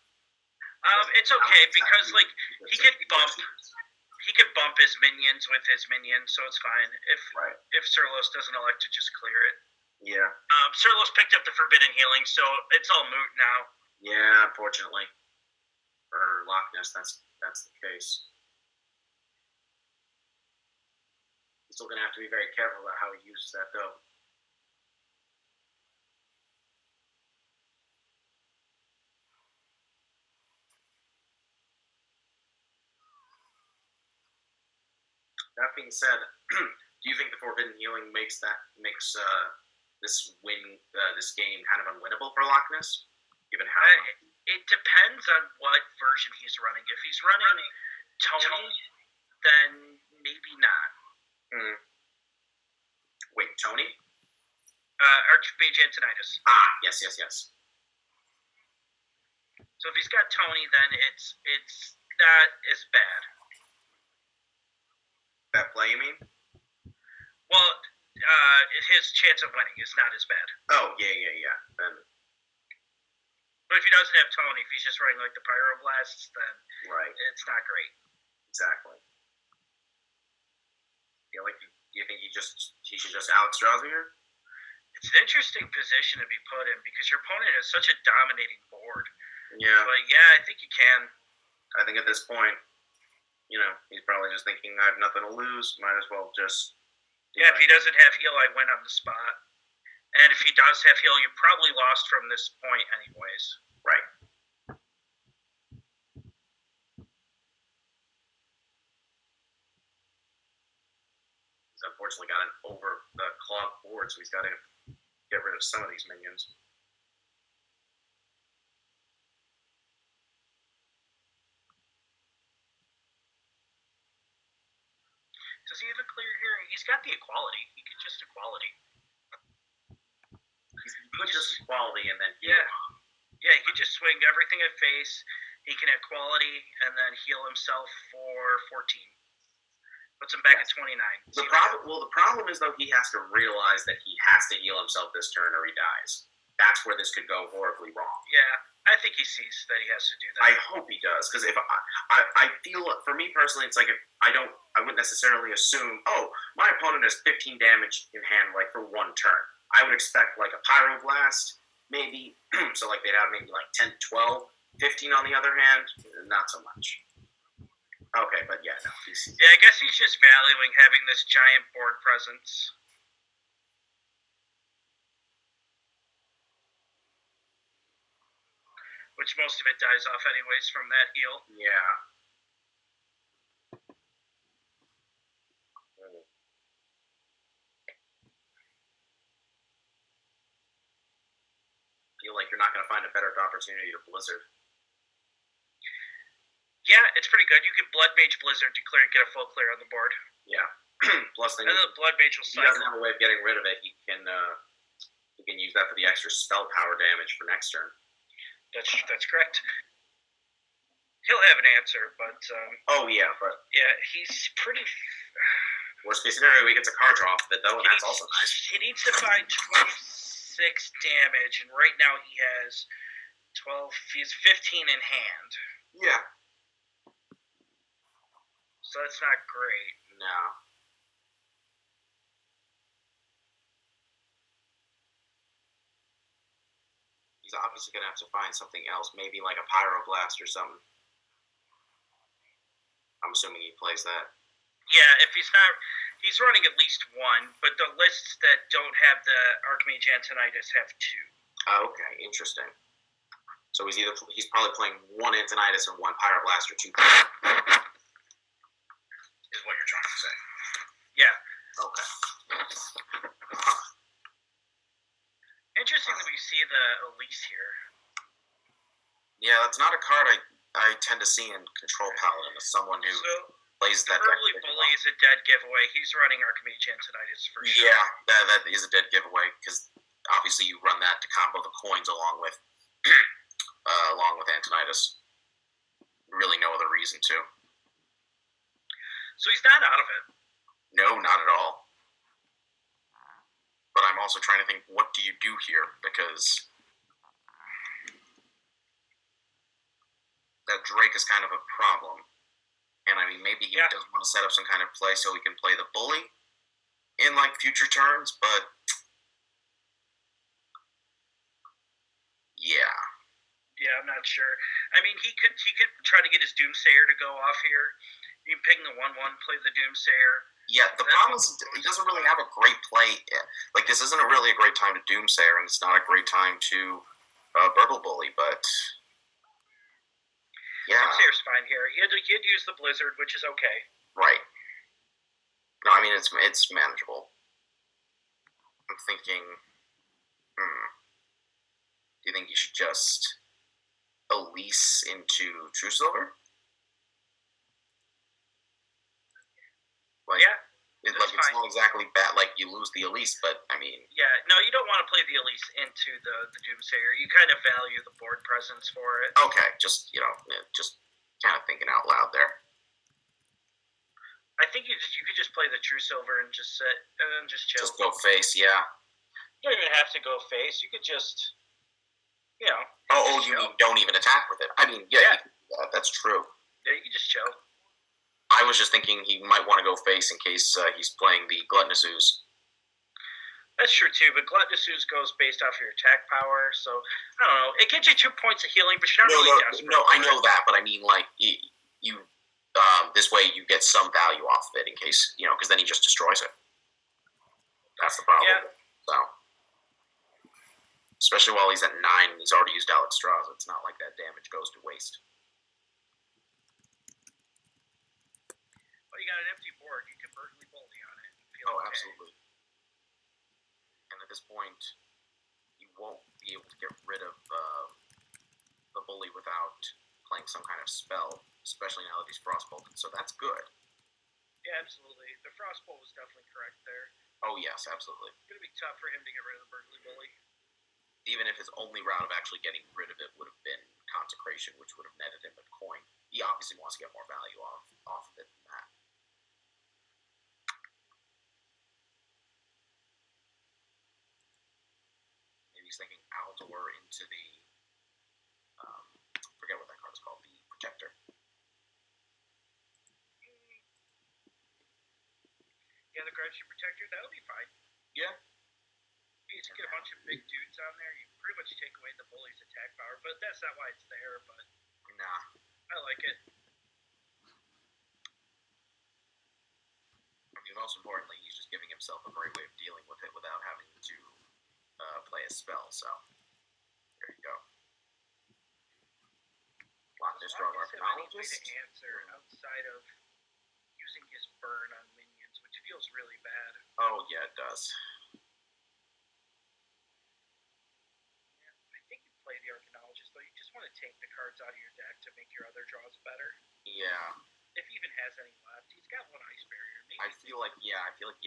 It's okay, because, he could bump his minions with his minions, so it's fine. If Surlos doesn't elect to just clear it. Yeah. Surlos picked up the Forbidden Healing, so it's all moot now. Yeah, unfortunately. For Loch Ness, that's the case. He's still going to have to be very careful about how he uses that, though. That being said, do you think the Forbidden Healing makes this game kind of unwinnable for Loch Ness? Given how it depends on what version he's running. If he's running Tony, then maybe not. Wait, Tony? Archmage Antonidas. Ah, yes. So if he's got Tony, then it's not as bad. That play, you mean? Well, his chance of winning is not as bad. Oh, yeah. Then. But if he doesn't have Tony, if he's just running the Pyroblasts, then it's not great. Exactly. Do you think he should just Alex Strauss here? It's an interesting position to be put in because your opponent has such a dominating board. Yeah. But yeah, I think you can. I think at this point, he's probably just thinking, I have nothing to lose. Might as well just. Yeah, if he doesn't have heal, I win on the spot. And if he does have heal, you probably lost from this point anyways. Right. unfortunately got an over the clogged board, so he's got to get rid of some of these minions. Does he have a clear here? He's got the equality. He could just equality. He could just equality and then Yeah. Yeah, he could just swing everything at face. He can equality and then heal himself for 14. Puts him back at 29. The problem is though he has to realize that he has to heal himself this turn or he dies. That's where this could go horribly wrong. Yeah, I think he sees that he has to do that. I hope he does, because if I feel, for me personally, it's like if I wouldn't necessarily assume, oh, my opponent has 15 damage in hand like for one turn. I would expect like a Pyroblast, maybe, so like they'd have maybe like 10, 12, 15 on the other hand, not so much. Okay, but yeah, no. Yeah, I guess he's just valuing having this giant board presence. Which most of it dies off anyways from that heal. Yeah. Feel like you're not going to find a better opportunity to Blizzard. Yeah, it's pretty good. You can Blood Mage Blizzard to get a full clear on the board. Yeah. Plus, then And then the Blood Mage will he cycle. doesn't have a way of getting rid of it. He can use that for the extra spell power damage for next turn. That's correct. He'll have an answer, but Oh yeah, but yeah, he's pretty. worst case scenario, he gets a card draw off of it though, and that's also nice. He needs to find 26 damage, and right now he has 12. He's 15 in hand, Yeah. so that's not great. No. He's obviously gonna have to find something else, maybe like a Pyroblast or something. I'm assuming he plays that. Yeah, if he's not, he's running at least one, but the lists that don't have the Archmage Antonidas have two. Oh, okay, interesting. So he's probably playing one Antonidas and one Pyroblast or two. Is what you're trying to say. Yeah. Okay. Interesting that we see the Elise here. Yeah, that's not a card I tend to see in Control Paladin as someone who So plays that early deck. bully is a dead giveaway. He's running Archmage Antonidas for sure. Yeah, that is a dead giveaway because obviously you run that to combo the coins along with Antonidas. Really, no other reason to. So he's not out of it. No, not at all. But I'm also trying to think, what do you do here? Because that Drake is kind of a problem. And I mean, maybe he does want to set up some kind of play so he can play the bully in like future turns, but yeah. Yeah, I'm not sure. I mean, he could try to get his Doomsayer to go off here. You can ping the 1/1, play the Doomsayer. Yeah, the problem is he doesn't really have a great play. Like, this isn't really a great time to Doomsayer, and it's not a great time to Burgle Bully, but yeah. Doomsayer's fine here. He had used the Blizzard, which is okay. Right. No, I mean, it's manageable. I'm thinking, do you think you should just Elise into True Silver? Like, Yeah, it's that's fine. not exactly bad. Like, you lose the Elise, but I mean, Yeah, no, you don't want to play the Elise into the Doomsayer. You kind of value the board presence for it. okay, just kind of thinking out loud there. I think you could just play the True Silver and just sit and then just chill. Just go face, yeah. You don't even have to go face. You could just, Oh, just you chill. mean don't even attack with it? I mean, yeah. That's true. Yeah, you can just chill. I was just thinking he might want to go face in case he's playing the Gluttonous Ooze. That's true too, but Gluttonous Ooze goes based off your attack power, so I don't know. It gets you 2 points of healing, but you're not really desperate. No, I for know it. that, but I mean, like, you this way you get some value off of it in case, because then he just destroys it. That's the problem. Yeah. So, especially while he's at 9 and he's already used Alex Strauss, it's not like that damage goes to waste. Well, you got an empty board. You can Burgley Bully on it and feel Oh, absolutely. And at this point, you won't be able to get rid of the bully without playing some kind of spell, especially now that he's frostbolted. So that's good. Yeah, absolutely. The Frostbolt was definitely correct there. Oh yes, absolutely. It's gonna be tough for him to get rid of the Burgly Bully. Even if his only route of actually getting rid of it would have been Consecration, which would have netted him a coin, he obviously wants to get more value off of it than that. Maybe he's thinking Aldor into the forget what that card is called, the Protector. Yeah, the Gravity Protector, that'll be fine. Yeah. You just get a bunch of big dudes on there, you pretty much take away the bully's attack power, but that's not why it's there, but Nah. I like it. I mean, most importantly, he's just giving himself a great way of dealing with it without having to play a spell, so there you go. Lochnis draw Lochnis have any way Archaeologist. to answer outside of using his burn on minions, which feels really bad. Oh, yeah, it does. Yeah, I think you play the Archaeologist, though. You just want to take the cards out of your deck to make your other draws better. Yeah. If he even has any left. He's got one Ice Barrier. Maybe I feel like he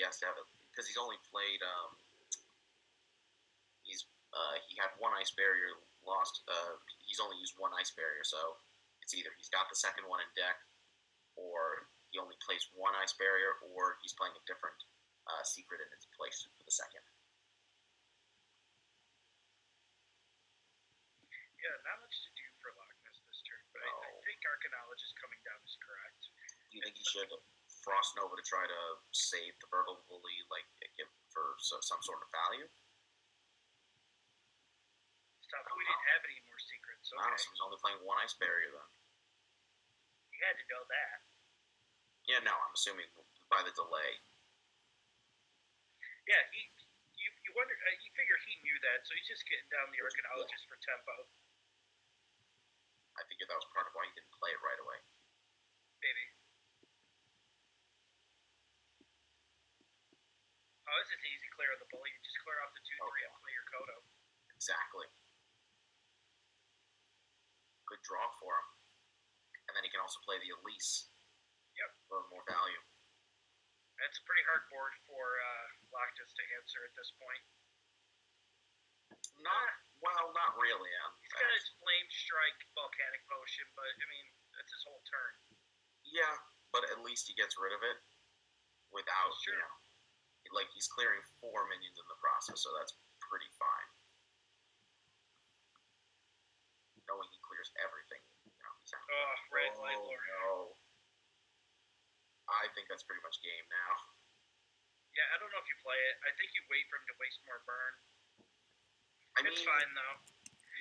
has to have it, because he's only played, he had one Ice Barrier, he's only used one Ice Barrier, so it's either he's got the second one in deck, or he only plays one Ice Barrier, or he's playing a different secret in its place for the second. Yeah, not much to do for Lochnis this turn, but I think Archaeologist coming down is correct. Do you think he should Frost Nova to try to save the Burgle Bully, like, for some sort of value? Stuff. We didn't have any more secrets, okay. Wow, so he's only playing one Ice Barrier then. You had to know that. Yeah, no, I'm assuming by the delay. Yeah, you wonder. You figure he knew that, so he's just getting down the Archaeologist for tempo. I figured that was part of why he didn't play it right away. Maybe. Oh, this is an easy clear of the bully. You just clear off the 2/3 and play your Kodo. Exactly. Good draw for him. And then he can also play the Elise. Yep. For more value. That's a pretty hard board for Lochnis to answer at this point. Not really. He's got his Flame Strike Volcanic Potion, but, I mean, that's his whole turn. Yeah, but at least he gets rid of it without, Sure. Like, he's clearing 4 minions in the process, so that's pretty fine. Knowing he clears everything, he's out. Oh, Red Light Lord. No. I think that's pretty much game now. Yeah, I don't know if you play it. I think you wait for him to waste more burn. It's mean, fine, though.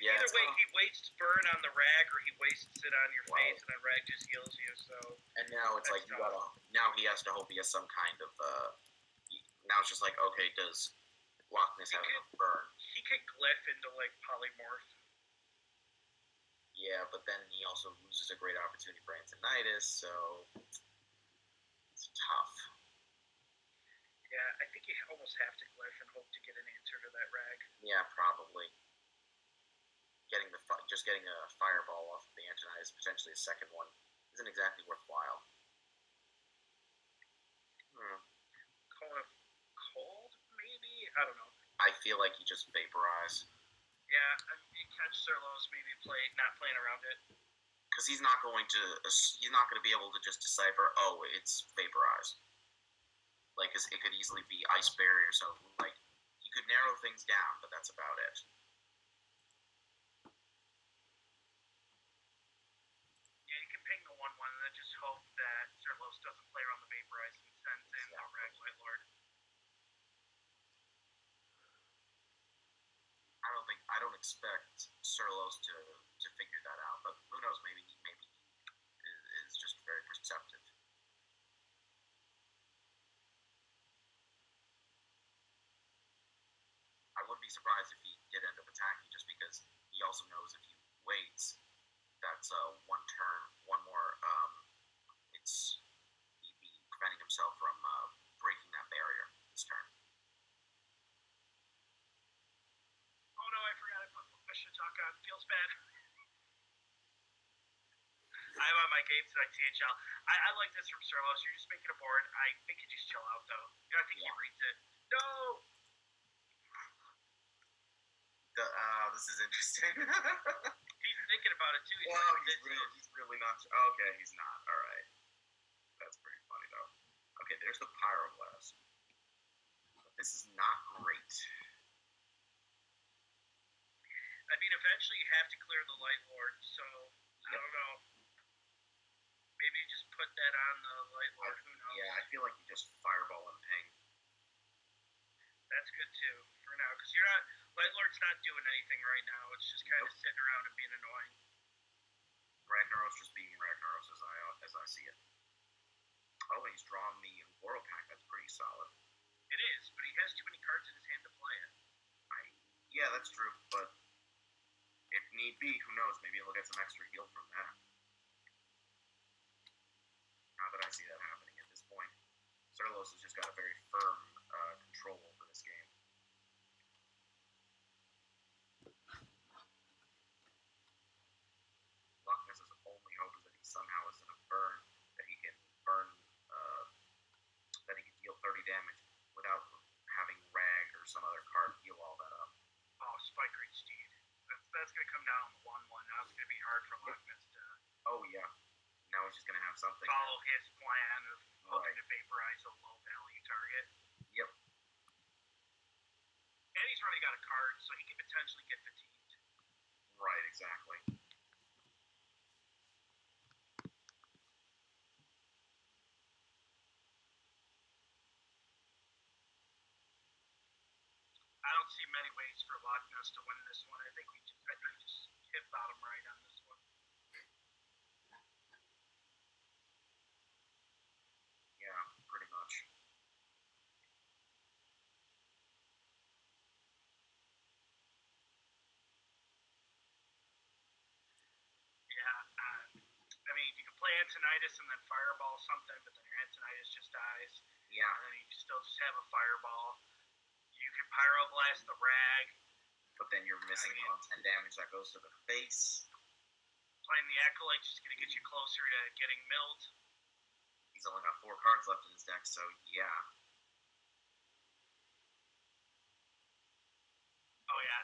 Yeah, Either way, he wastes burn on the rag, or he wastes it on your face, and then rag just heals you, so... And now it's like, now he has to hope he has some kind of, now it's just like, okay, does Lochnis have enough burn? He could glyph into, like, Polymorph. Yeah, but then he also loses a great opportunity for Antonitis, so it's tough. Yeah, I think you almost have to glyph and hope to get an answer to that rag. Yeah, probably. Just getting a fireball off of the Antonitis, potentially a second one, isn't exactly worthwhile. Cone of Cold, maybe? I don't know. I feel like he just vaporized. Yeah, I mean, you catch Surlos maybe not playing around it. Because he's not going to be able to just decipher, oh, it's vaporized. Like, 'cause it could easily be Ice Barrier, so, like, he could narrow things down, but that's about it. Yeah, you can ping the 1/1 and then just hope that Surlos doesn't play around the vaporize and sends in the Rag White Lord. I don't expect Surlos to figure that out, but who knows, maybe he is just very perceptive. I wouldn't be surprised if he did end up attacking, just because he also knows if he waits, that's one turn, one more, he'd be preventing himself from breaking that barrier. I'm on my game tonight, THL. I like this from Serlos. You're just making a board. I think you just chill out, though. I think he Yeah. reads it. No! This is interesting. He's thinking about it, too. He's Wow, like, he's really not. Okay, he's not. All right. That's pretty funny, though. Okay, there's the Pyroblast. This is not great. I mean, eventually you have to clear the Light Lord, so I don't know. Maybe you just put that on the Light Lord. Who knows? Yeah, I feel like you just Fireball and Ping. That's good, too, for now. Because you're not... Light Lord's not doing anything right now. It's just kind of sitting around and being annoying. Ragnaros just being Ragnaros as I see it. Oh, and he's drawn the Ungoro pack. That's pretty solid. It is, but he has too many cards in his hand to play it. Yeah, that's true, but if need be, who knows? Maybe he'll get some extra heal from that. Not that I see that happening at this point. Serlos has just got a very firm control over this game. Loch Ness's only hope is that he somehow is going to burn, that he can deal 30 damage without having Rag or some other card heal all that up. Oh, Spike Reed Steed. That's going to come down on the 1-1. Now it's going to be hard for Loch Ness to Oh, yeah. Now he's just going to have something. follow his plan of hoping Right. to vaporize a low value target. Yep. And he's already got a card, so he could potentially get fatigued. Right, exactly. I don't see many ways for Loch Ness to win this one. I think we just hit bottom right on this one. Yeah, pretty much. Yeah, I mean, you can play Antonitis and then Fireball something, but then your Antonitis just dies. Yeah. And then you can still just have a Fireball. You can Pyroblast the Rag. But then you're missing on 10 damage that goes to the face. Playing the Acolyte's just going to get you closer to getting milled. He's only got 4 cards left in his deck, so yeah. Oh yeah,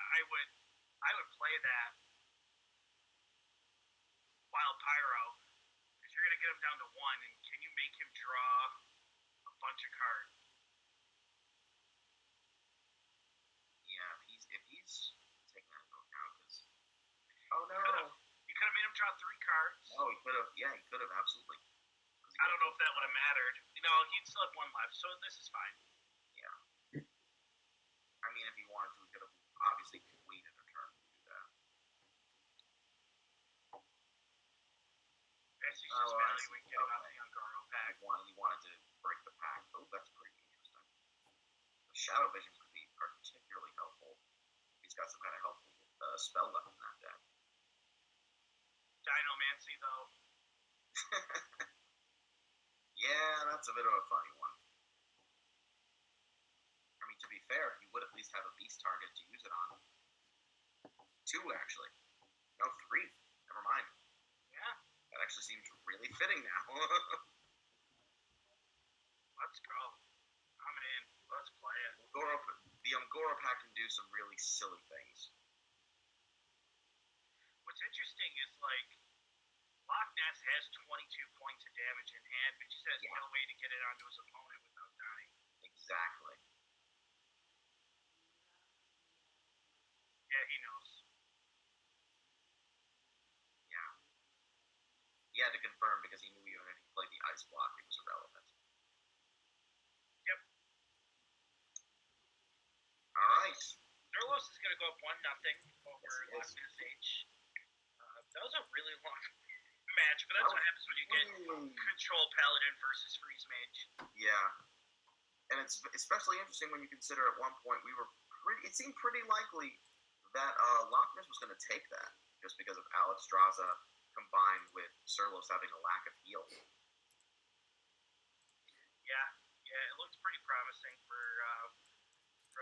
I would play that Wild Pyro, because you're going to get him down to 1, and can you make him draw a bunch of cards? Yeah, if he's taking that into account, because... Oh, no. You could have made him draw 3 cards. No, he could have. Yeah, he could have, absolutely. I don't know if that would have mattered. You know, he'd still have 1 left, so this is fine. I mean, if he wanted to, he could have obviously waited a turn to do that. Guess he's just valuing getting off the Ungoro pack. He wanted to break the pack. Oh, that's pretty interesting. The Shadow Vision could be particularly helpful. He's got some kind of helpful spell left in that deck. Dinomancy, though. Yeah, that's a bit of a funny one. I mean, to be fair, he would at least have a beast target to use it on. 2, actually. No, 3. Never mind. Yeah, That actually seems really fitting now. let's go. I'm in. Let's play it. The Ungoro pack can do some really silly things. What's interesting is, like, Loch Ness has 22 points of damage in hand, but just has no way to get it onto his opponent without dying. Exactly. Yeah, he knows. Yeah. He had to confirm because he knew even if he played the ice block, it was irrelevant. Yep. Alright. Zerlos is going to go up 1-0 over Yes, he Loch is. Ness H. That was a really long match, but that's what happens when you get Control Paladin versus Freeze Mage. Yeah. And it's especially interesting when you consider at one point it seemed pretty likely that Loch Ness was going to take that just because of Alex Draza combined with Serlos having a lack of heal. Yeah, it looked pretty promising for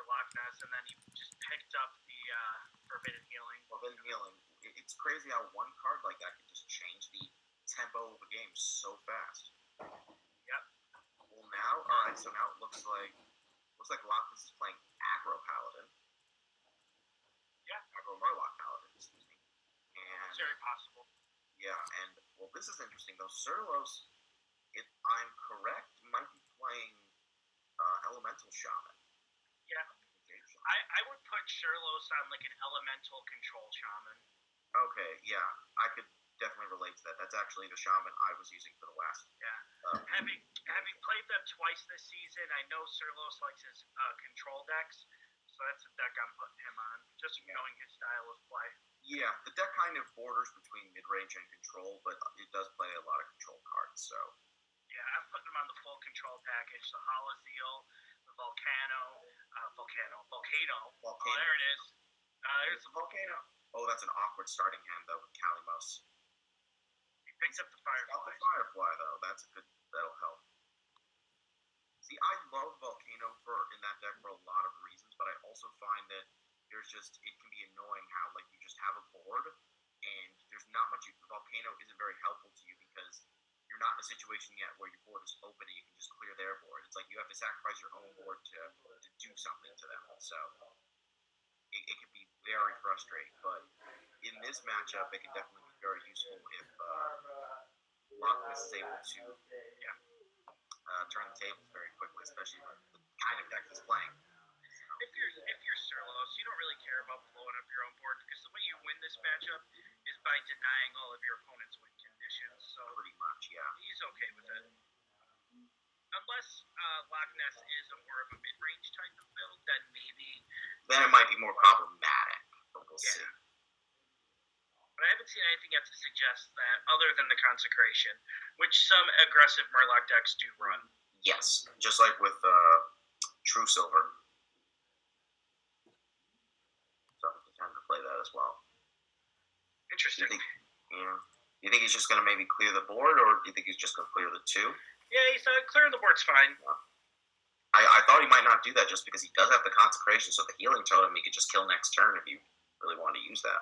Loch Ness, and then he just picked up the Forbidden Healing. Forbidden Healing. It's crazy how one card like that can just change the tempo of a game so fast. Yep. Well, now, all right. So now it looks like Lockless is playing Aggro Paladin. Yeah. Aggro Murloc Paladin, excuse me. And It's very possible. yeah, and well, this is interesting though. Surlos, if I'm correct, might be playing Elemental Shaman. Yeah. I would put Sherlos on like an elemental control shaman. Okay, yeah, I could definitely relate to that. That's actually the shaman I was using for the last. Yeah. Having played them twice this season, I know Sirlos likes his control decks, so that's the deck I'm putting him on, just knowing his style of play. Yeah, the deck kind of borders between mid-range and control, but it does play a lot of control cards, so. Yeah, I'm putting him on the full control package, the Holozeal, the Volcano. Oh, there it is. There's the Volcano. Oh, that's an awkward starting hand, though, with Kalimos. He picks up the Firefly. Not the Firefly, though. That'll help. See, I love Volcano in that deck for a lot of reasons, but I also find that it can be annoying how, like, you just have a board, and there's not much, Volcano isn't very helpful to you because you're not in a situation yet where your board is open and you can just clear their board. It's like you have to sacrifice your own board to do something to them, so it can be very frustrating, but in this matchup, it can definitely be very useful if Lockless is able to turn the tables very quickly, especially with the kind of deck he's playing. If you're Sirlos, you don't really care about blowing up your own board because the way you win this matchup is by denying all of your opponent's win conditions. So Pretty much, yeah. he's okay with it. Unless Loch Ness is more of a mid-range type of build, then maybe. Then it might be more problematic, but we'll see. But I haven't seen anything yet to suggest that, other than the Consecration, which some aggressive Murloc decks do run. Yes, just like with True Silver. So it's time to play that as well. Interesting. You think he's just going to maybe clear the board, or do you think he's just going to clear the two? Yeah, he's clearing the board's fine. I thought he might not do that just because he does have the Consecration, so the Healing Totem he could just kill next turn if you really wanted to use that.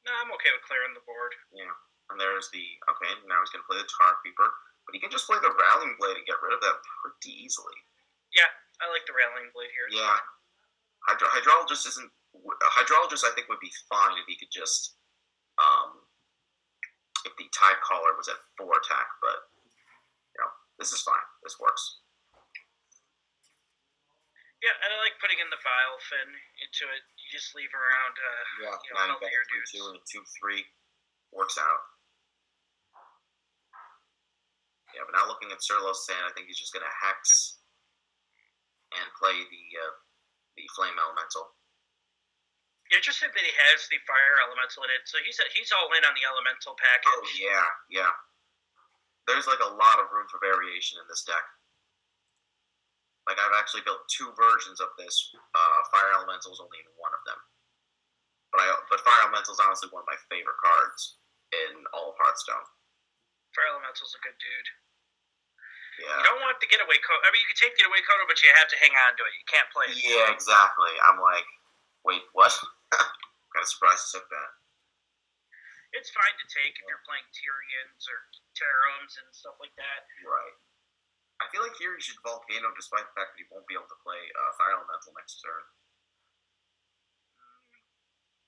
No, I'm okay with clearing the board. Yeah, and there's now he's going to play the Tar Creeper, but he can just play the Rallying Blade and get rid of that pretty easily. Yeah, I like the Rallying Blade here. Yeah. Hydrologist isn't... Hydrologist, I think, would be fine if he could just... if the Tide Caller was at 4 attack, but, this is fine. This works. Yeah, and I like putting in the Vile Fin into it. You just leave around, now you got healthier a dudes. 2 and a 2/3. Works out. Yeah, but now looking at Surlos Sand, I think he's just going to Hex and play the Flame Elemental. Interesting that he has the Fire Elemental in it, so he's all in on the Elemental package. Oh, yeah. There's, like, a lot of room for variation in this deck. Like, I've actually built 2 versions of this. Fire Elemental is only in one of them. But Fire Elemental is honestly one of my favorite cards in all of Hearthstone. Fire Elemental's a good dude. Yeah. You don't want the Getaway Kodo. I mean, you can take the Getaway Kodo, but you have to hang on to it. You can't play it. Yeah, exactly. I'm like, wait, what? Kind of surprised to took that. It's fine to take if you're playing Tyrians or Terrums and stuff like that. Right. I feel like here he should Volcano, despite the fact that he won't be able to play Fire Elemental next turn.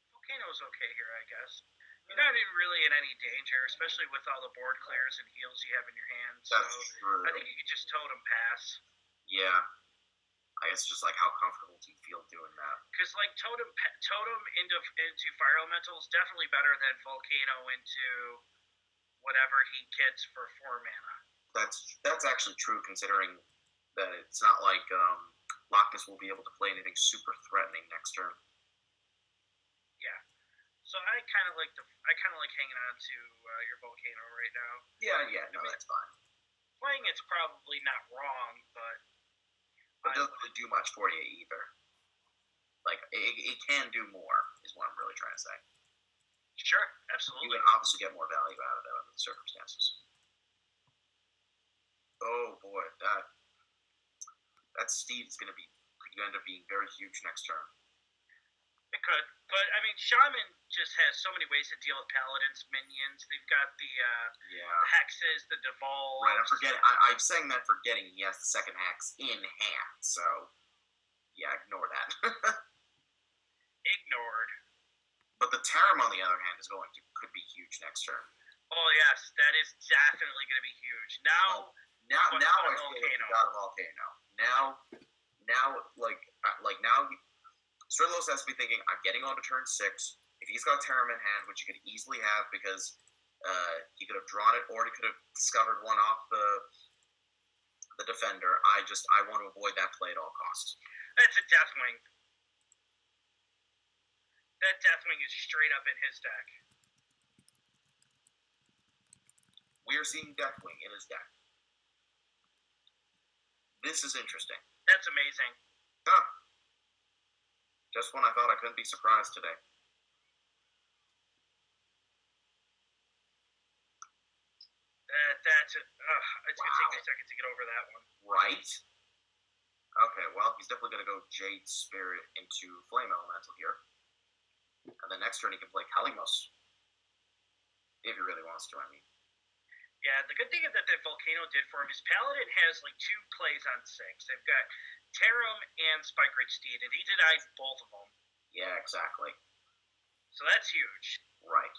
Volcano's okay here, I guess. You're not even really in any danger, especially with all the board clears and heals you have in your hand. So That's true. I think you could just Totem pass. Yeah. I guess just like how comfortable do you feel doing that? Because like Totem into Fire Elemental is definitely better than Volcano into whatever he gets for 4 mana. That's actually true, considering that it's not like Lochness will be able to play anything super threatening next turn. Yeah. So I kind of like hanging on to your Volcano right now. Yeah, no, that's fine. Playing it's probably not wrong, but it doesn't do much for you either. Like, it can do more, is what I'm really trying to say. Sure, absolutely. You can obviously get more value out of it under the circumstances. Oh boy, that Steed is could end up being very huge next turn. It could. But, I mean, Shaman just has so many ways to deal with Paladin's minions. They've got the Yeah. Hexes, the Devolves. Right, I'm forgetting. I'm saying that forgetting he has the second hex in hand, so yeah, ignore that. Ignored. But the Tarim, on the other hand, could be huge next turn. Oh, yes, that is definitely going to be huge. Now Now But I not feel like he Volcano. got a Volcano. Now, Cerlos has to be thinking, I'm getting on to turn 6. If he's got Tarim in hand, which he could easily have because he could have drawn it, or he could have discovered one off the defender. I want to avoid that play at all costs. that's a Deathwing. That Deathwing is straight up in his deck. We are seeing Deathwing in his deck. This is interesting. That's amazing. Huh. Just when I thought I couldn't be surprised today. It's going to take me a second to get over that one. Right? Okay, well, he's definitely going to go Jade Spirit into Flame Elemental here. And the next turn he can play Kalimos. If he really wants to, I mean. Yeah, the good thing that the Volcano did for him is Paladin has like 2 plays on 6. They've got Tarim and Spike Ridge Steed, and he denied both of them. Yeah, exactly. So that's huge. Right.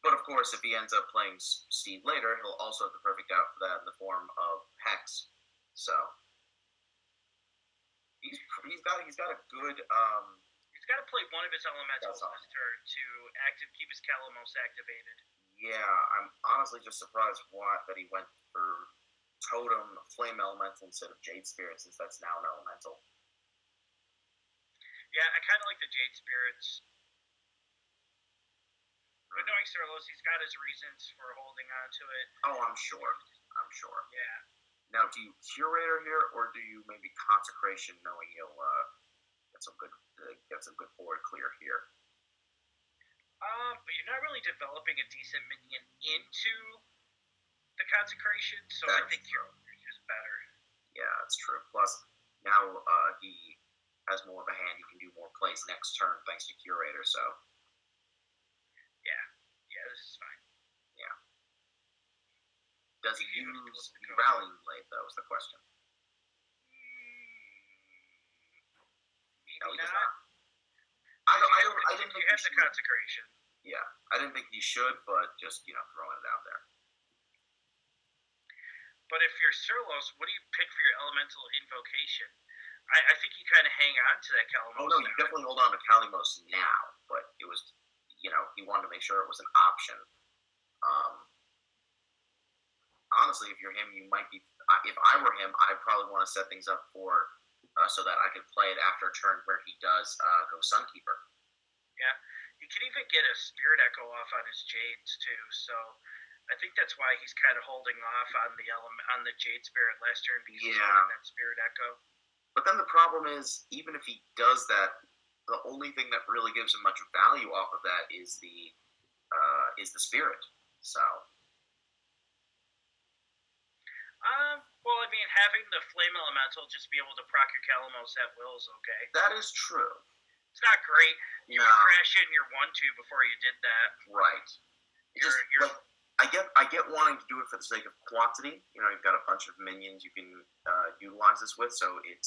But of course, if he ends up playing Steed later, he'll also have the perfect out for that in the form of Hex. So he's got a good He's got to play one of his elementals That's awesome. this turn to keep his Kalimos activated. Yeah, I'm honestly just surprised that he went for Totem Flame Elemental instead of Jade Spirit, since that's now an elemental. Yeah, I kind of like the Jade Spirits. But knowing Cerlos, he's got his reasons for holding on to it. Oh, I'm sure. Yeah. Now, do you Curator here, or do you maybe Consecration, knowing he'll get some good board clear here? But you're not really developing a decent minion into the Consecration, so I think you're just better. Yeah, that's true. Plus, now he has more of a hand. He can do more plays next turn thanks to Curator, so. Yeah, this is fine. Does he use the Rallying Blade, though, is the question. Maybe No, he does not. I You didn't think have he the should. Consecration. Yeah, I didn't think he should, but just, throwing it out there. But if you're Cerlos, what do you pick for your elemental invocation? I think you kind of hang on to that Kalimos. Oh, no, you definitely hold on to Kalimos now, but it was, he wanted to make sure it was an option. Honestly, if you're him, you might be. If I were him, I'd probably want to set things up for so that I could play it after a turn where he does go Sunkeeper. Yeah, he can even get a Spirit Echo off on his Jades too. So I think that's why he's kind of holding off on the Jade Spirit last turn because he's holding that Spirit Echo. But then the problem is, even if he does that, the only thing that really gives him much value off of that is the Spirit. So. Well, I mean, having the Flame Elemental just be able to proc your Kalimos at will is okay. That is true. It's not great. You would crash it in your 1-2 before you did that. Right. You're I get wanting to do it for the sake of quantity. You've got a bunch of minions you can utilize this with, so it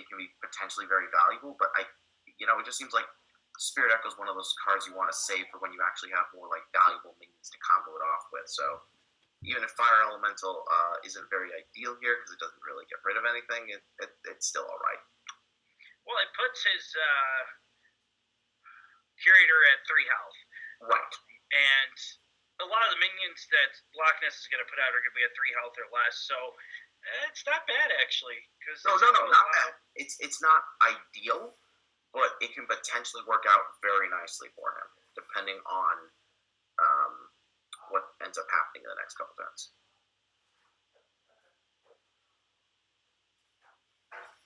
can be potentially very valuable. But it just seems like Spirit Echo is one of those cards you want to save for when you actually have more like valuable minions to combo it off with. So even if Fire Elemental isn't very ideal here because it doesn't really get rid of anything, it's still all right. Well, it puts his Curator at 3 health. Right. And a lot of the minions that Loch Ness is going to put out are going to be at 3 health or less. So it's not bad, actually. No, not bad. It's not ideal, but it can potentially work out very nicely for him, depending on what ends up happening in the next couple turns.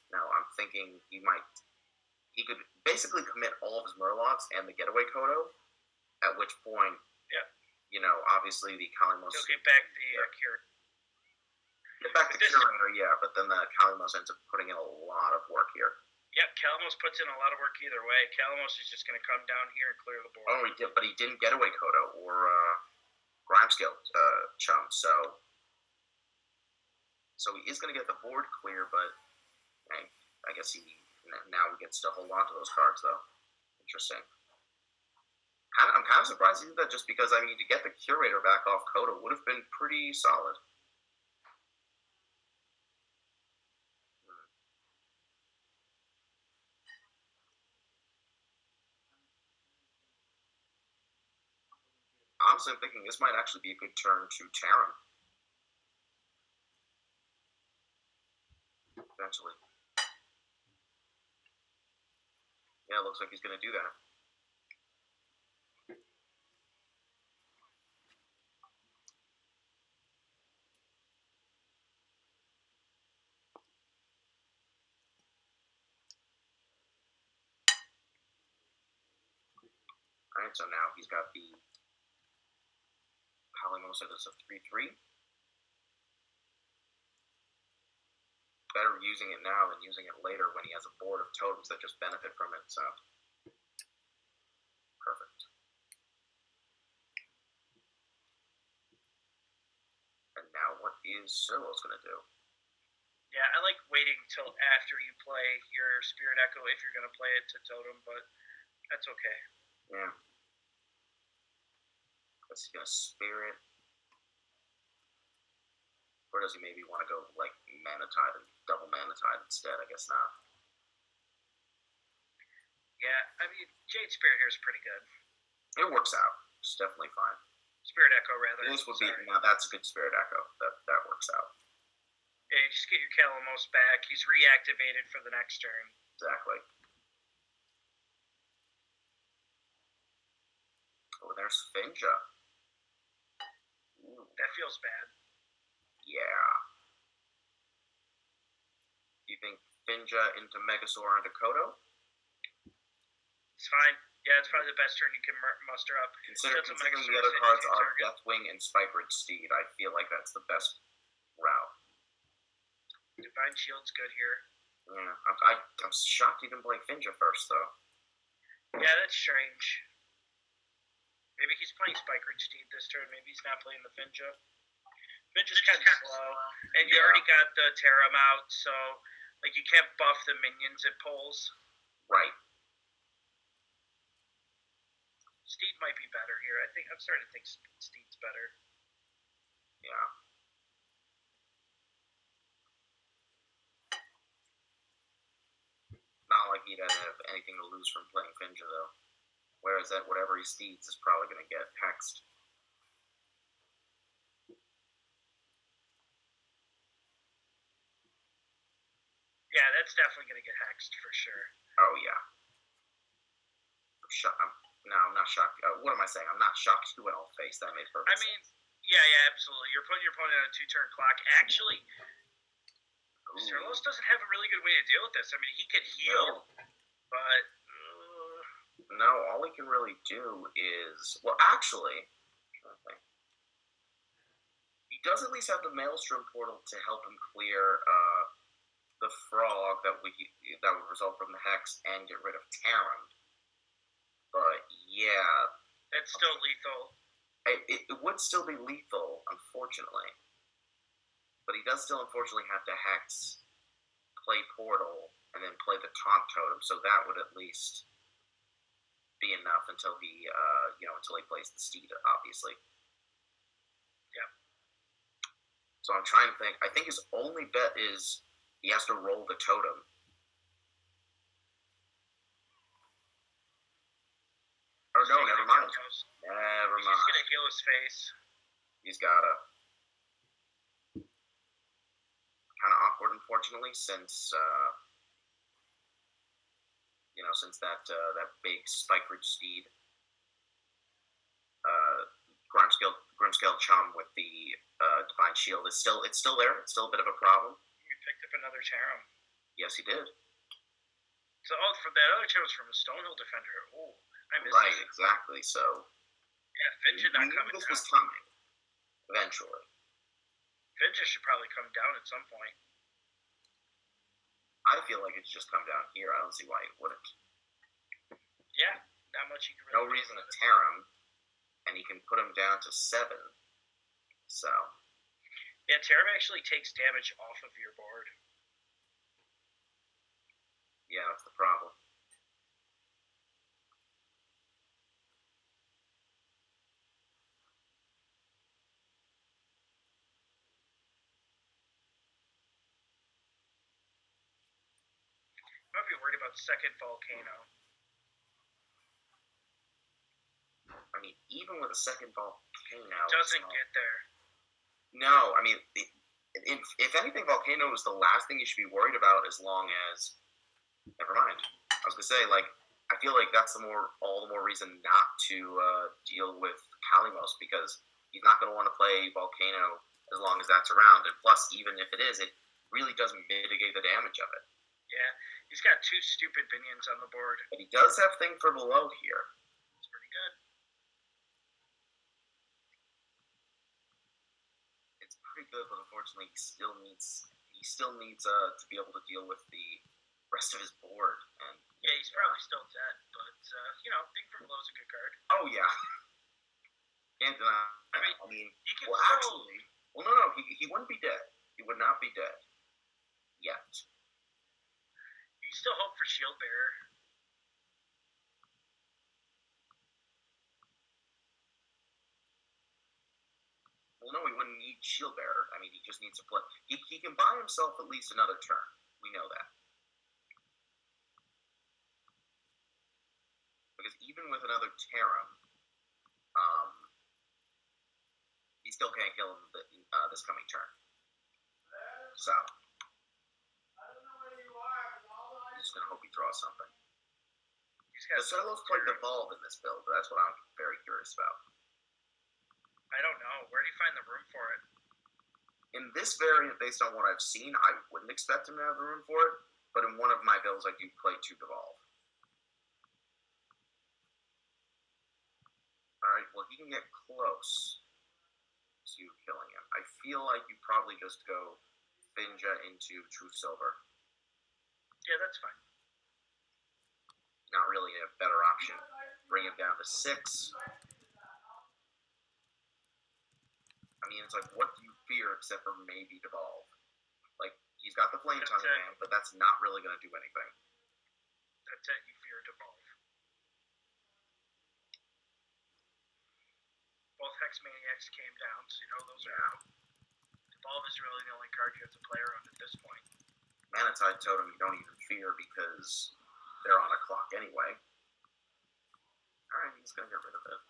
Now, I'm thinking he could basically commit all of his Murlocs and the Getaway Kodo, at which point, obviously the Kalimos... He'll get back the Curator. Get back the Curator, yeah, but then the Kalimos ends up putting in a lot of work here. Yep, Calamos puts in a lot of work either way. Calamos is just going to come down here and clear the board. Oh, he did, but he didn't get away Kodo or Grimescale Chum, so he is going to get the board clear, but I guess now he gets to hold on to those cards, though. Interesting. I'm kind of surprised he did that, just because, I mean, to get the Curator back off Kodo would have been pretty solid. Honestly, I'm thinking this might actually be a good turn to Terran. Eventually. Yeah, it looks like he's going to do that. Alright, so now he's got the Palinmosa as a 3-3. Better using it now than using it later when he has a board of totems that just benefit from it, so. Perfect. And now what is Cyril's going to do? Yeah, I like waiting till after you play your Spirit Echo if you're going to play it to Totem, but that's okay. Yeah. Guess he's going to Spirit. Or does he maybe want to go, like, Manatide and double Manatide instead? I guess not. Yeah, I mean, Jade Spirit here is pretty good. It works out. It's definitely fine. Spirit Echo, rather. This would be, now that's a good Spirit Echo. That works out. Yeah, you just get your Calamos back. He's reactivated for the next turn. Exactly. Oh, there's Finja. Ooh. That feels bad. Yeah. You think Finja into Megasaur into Kodo? It's fine. Yeah, it's probably the best turn you can muster up. Considering That's a the Megasaur other sitting cards on are target. Deathwing and Spikeridge Steed, I feel like that's the best route. Divine Shield's good here. Yeah, I'm shocked he didn't play Finja first, though. Yeah, that's strange. Maybe he's playing Spikeridge Steed this turn. Maybe he's not playing the Finja. Finja's kind of slow. And you already got the Terram out, so like you can't buff the minions it pulls. Right. Steed might be better here. I'm starting to think Steed's better. Yeah. Not like he'd have anything to lose from playing Finja, though. Whereas that whatever he steeds is probably going to get hexed. Yeah, that's definitely going to get hexed for sure. Oh, yeah. I'm not shocked. What am I saying? I'm not shocked you went all face. That made perfect sense. I mean, yeah, absolutely. You're putting your opponent on a 2-turn clock. Actually, Cerlos doesn't have a really good way to deal with this. I mean, he could heal, but... No, all he can really do is... Well, actually... Okay. He does at least have the Maelstrom portal to help him clear the frog that would result from the hex and get rid of Terran. But, yeah... That's still lethal. It would still be lethal, unfortunately. But he does still, unfortunately, have to hex, play Portal, and then play the Taunt Totem, so that would at least be enough until he plays the Steed, obviously. Yep. So I'm trying to think. I think his only bet is he has to roll the Totem. Or no, never mind. Never mind. He's gonna heal his face. He's gotta. Kind of awkward, unfortunately, since that big Spikeridge Steed, Grimscale Chum with the Divine Shield it's still there. It's still a bit of a problem. You picked up another Terram. Yes, he did. So, from that other Terram was from a Stonehill Defender. Oh, I missed Right, that. exactly. So Yeah, Finja not knew coming this down. was coming eventually. Finja should probably come down at some point. I feel like it's just come down here. I don't see why it wouldn't. Yeah, not much you can No really reason to tear him, and you can put him down to 7. So, Yeah, Terram actually takes damage off of your board. yeah, that's the problem. Might be worried about second volcano. I mean, even with a second volcano, Doesn't get there. No, I mean, if anything, volcano is the last thing you should be worried about. As long as, never mind. I was gonna say, like, I feel like that's all the more reason not to deal with Kalimos, because he's not gonna want to play volcano as long as that's around. And plus, even if it is, it really doesn't mitigate the damage of it. Yeah, he's got 2 stupid minions on the board. But he does have Thing for Below here. It's pretty good. It's pretty good, but unfortunately, he still needs to be able to deal with the rest of his board. And Yeah, he's probably still dead, but Thing for Below's a good card. oh yeah, can't deny. I mean, You can well, still, actually, well, no, he wouldn't be dead. He would not be dead yet. you can still hope for Shield Bearer. Well, no, he wouldn't need Shield Bearer. I mean, he just needs to play. He can buy himself at least another turn. We know that. Because even with another Terram, he still can't kill him this coming turn. So, I'm just gonna hope he draws something. He's got The Solos played Devolve in this build, but that's what I'm very curious about. I don't know. Where do you find the room for it? In this variant, based on what I've seen, I wouldn't expect him to have the room for it, but in one of my builds, I do play 2 Devolve. Alright, well, he can get close to killing him. I feel like you probably just go Finja into True Silver. Yeah, that's fine. Not really a better option. Bring him down to 6. I mean, it's like, what do you fear except for maybe Devolve? Like, he's got the Flame Tongue in hand, but that's not really going to do anything. That's it. You fear Devolve. Both Hex Maniacs came down, so you know those are out. Devolve is really the only card you have to play around at this point. Manatide Totem you don't even fear because they're on a clock anyway. Alright, he's going to get rid of it.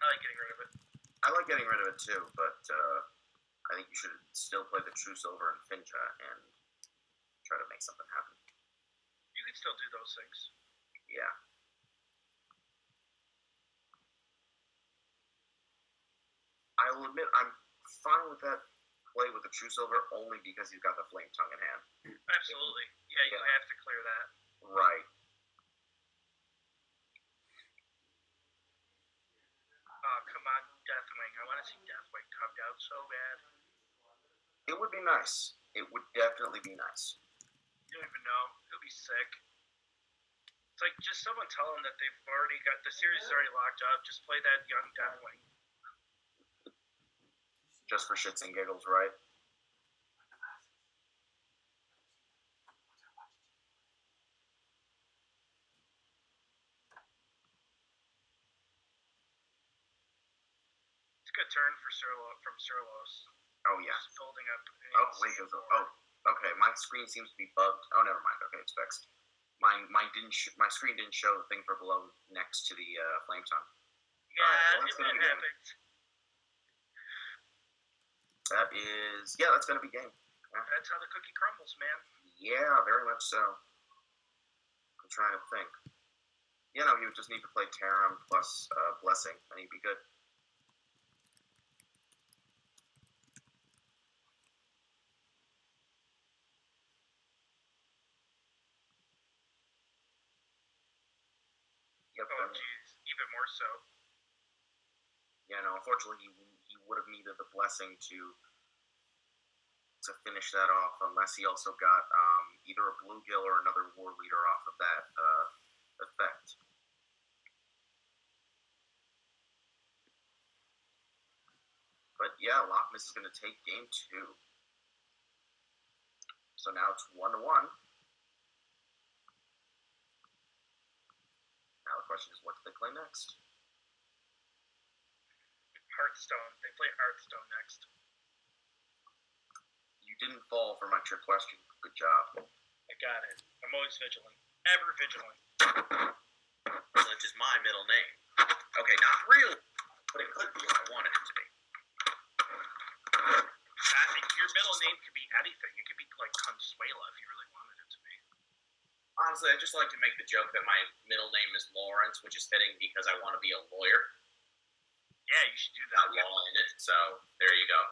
I like getting rid of it. I like getting rid of it too, but I think you should still play the True Silver and Finja and try to make something happen. You can still do those things. Yeah. I'll admit I'm fine with that play with the True Silver only because he's got the Flame Tongue in hand. Absolutely. Yeah, you Yeah. have to clear that. Right. Oh, come on, Deathwing. I want to see Deathwing come down so bad. It would be nice. It would definitely be nice. You don't even know. It'll be sick. It's like, just someone tell them that they've already got, the series is already locked up. Just play that young Deathwing. Just for shits and giggles, right? It's a good turn for from Surlos. Oh, yeah. Just building up. Oh, wait. Okay. My screen seems to be bugged. Oh, never mind. Okay, it's fixed. My screen didn't show the Thing for Below next to the Flame Tongue. Yeah, Alright, well, it that's gonna be game. happens. That's gonna be game. That's how the cookie crumbles, man. Yeah, very much so. I'm trying to think. You know, he would just need to play Terram plus Blessing, and he'd be good. Yep. Oh, jeez. Even more so. Yeah, no, unfortunately, he would have needed the Blessing to to finish that off, unless he also got either a bluegill or another war leader off of that effect. But yeah, Lochmas is going to take game 2. So now it's 1-1. Now the question is, what do they play next? Hearthstone. They play Hearthstone next. You didn't fall for my trick question. Good job. I got it. I'm always vigilant. Ever vigilant. Vigilant is my middle name. Okay, not real, but it could be if I wanted it to be. Your middle name could be anything. It could be like Consuela if you really wanted it to be. Honestly, I just like to make the joke that my middle name is Lawrence, which is fitting because I want to be a lawyer. Yeah, you should do that. Not law in it, so there you go.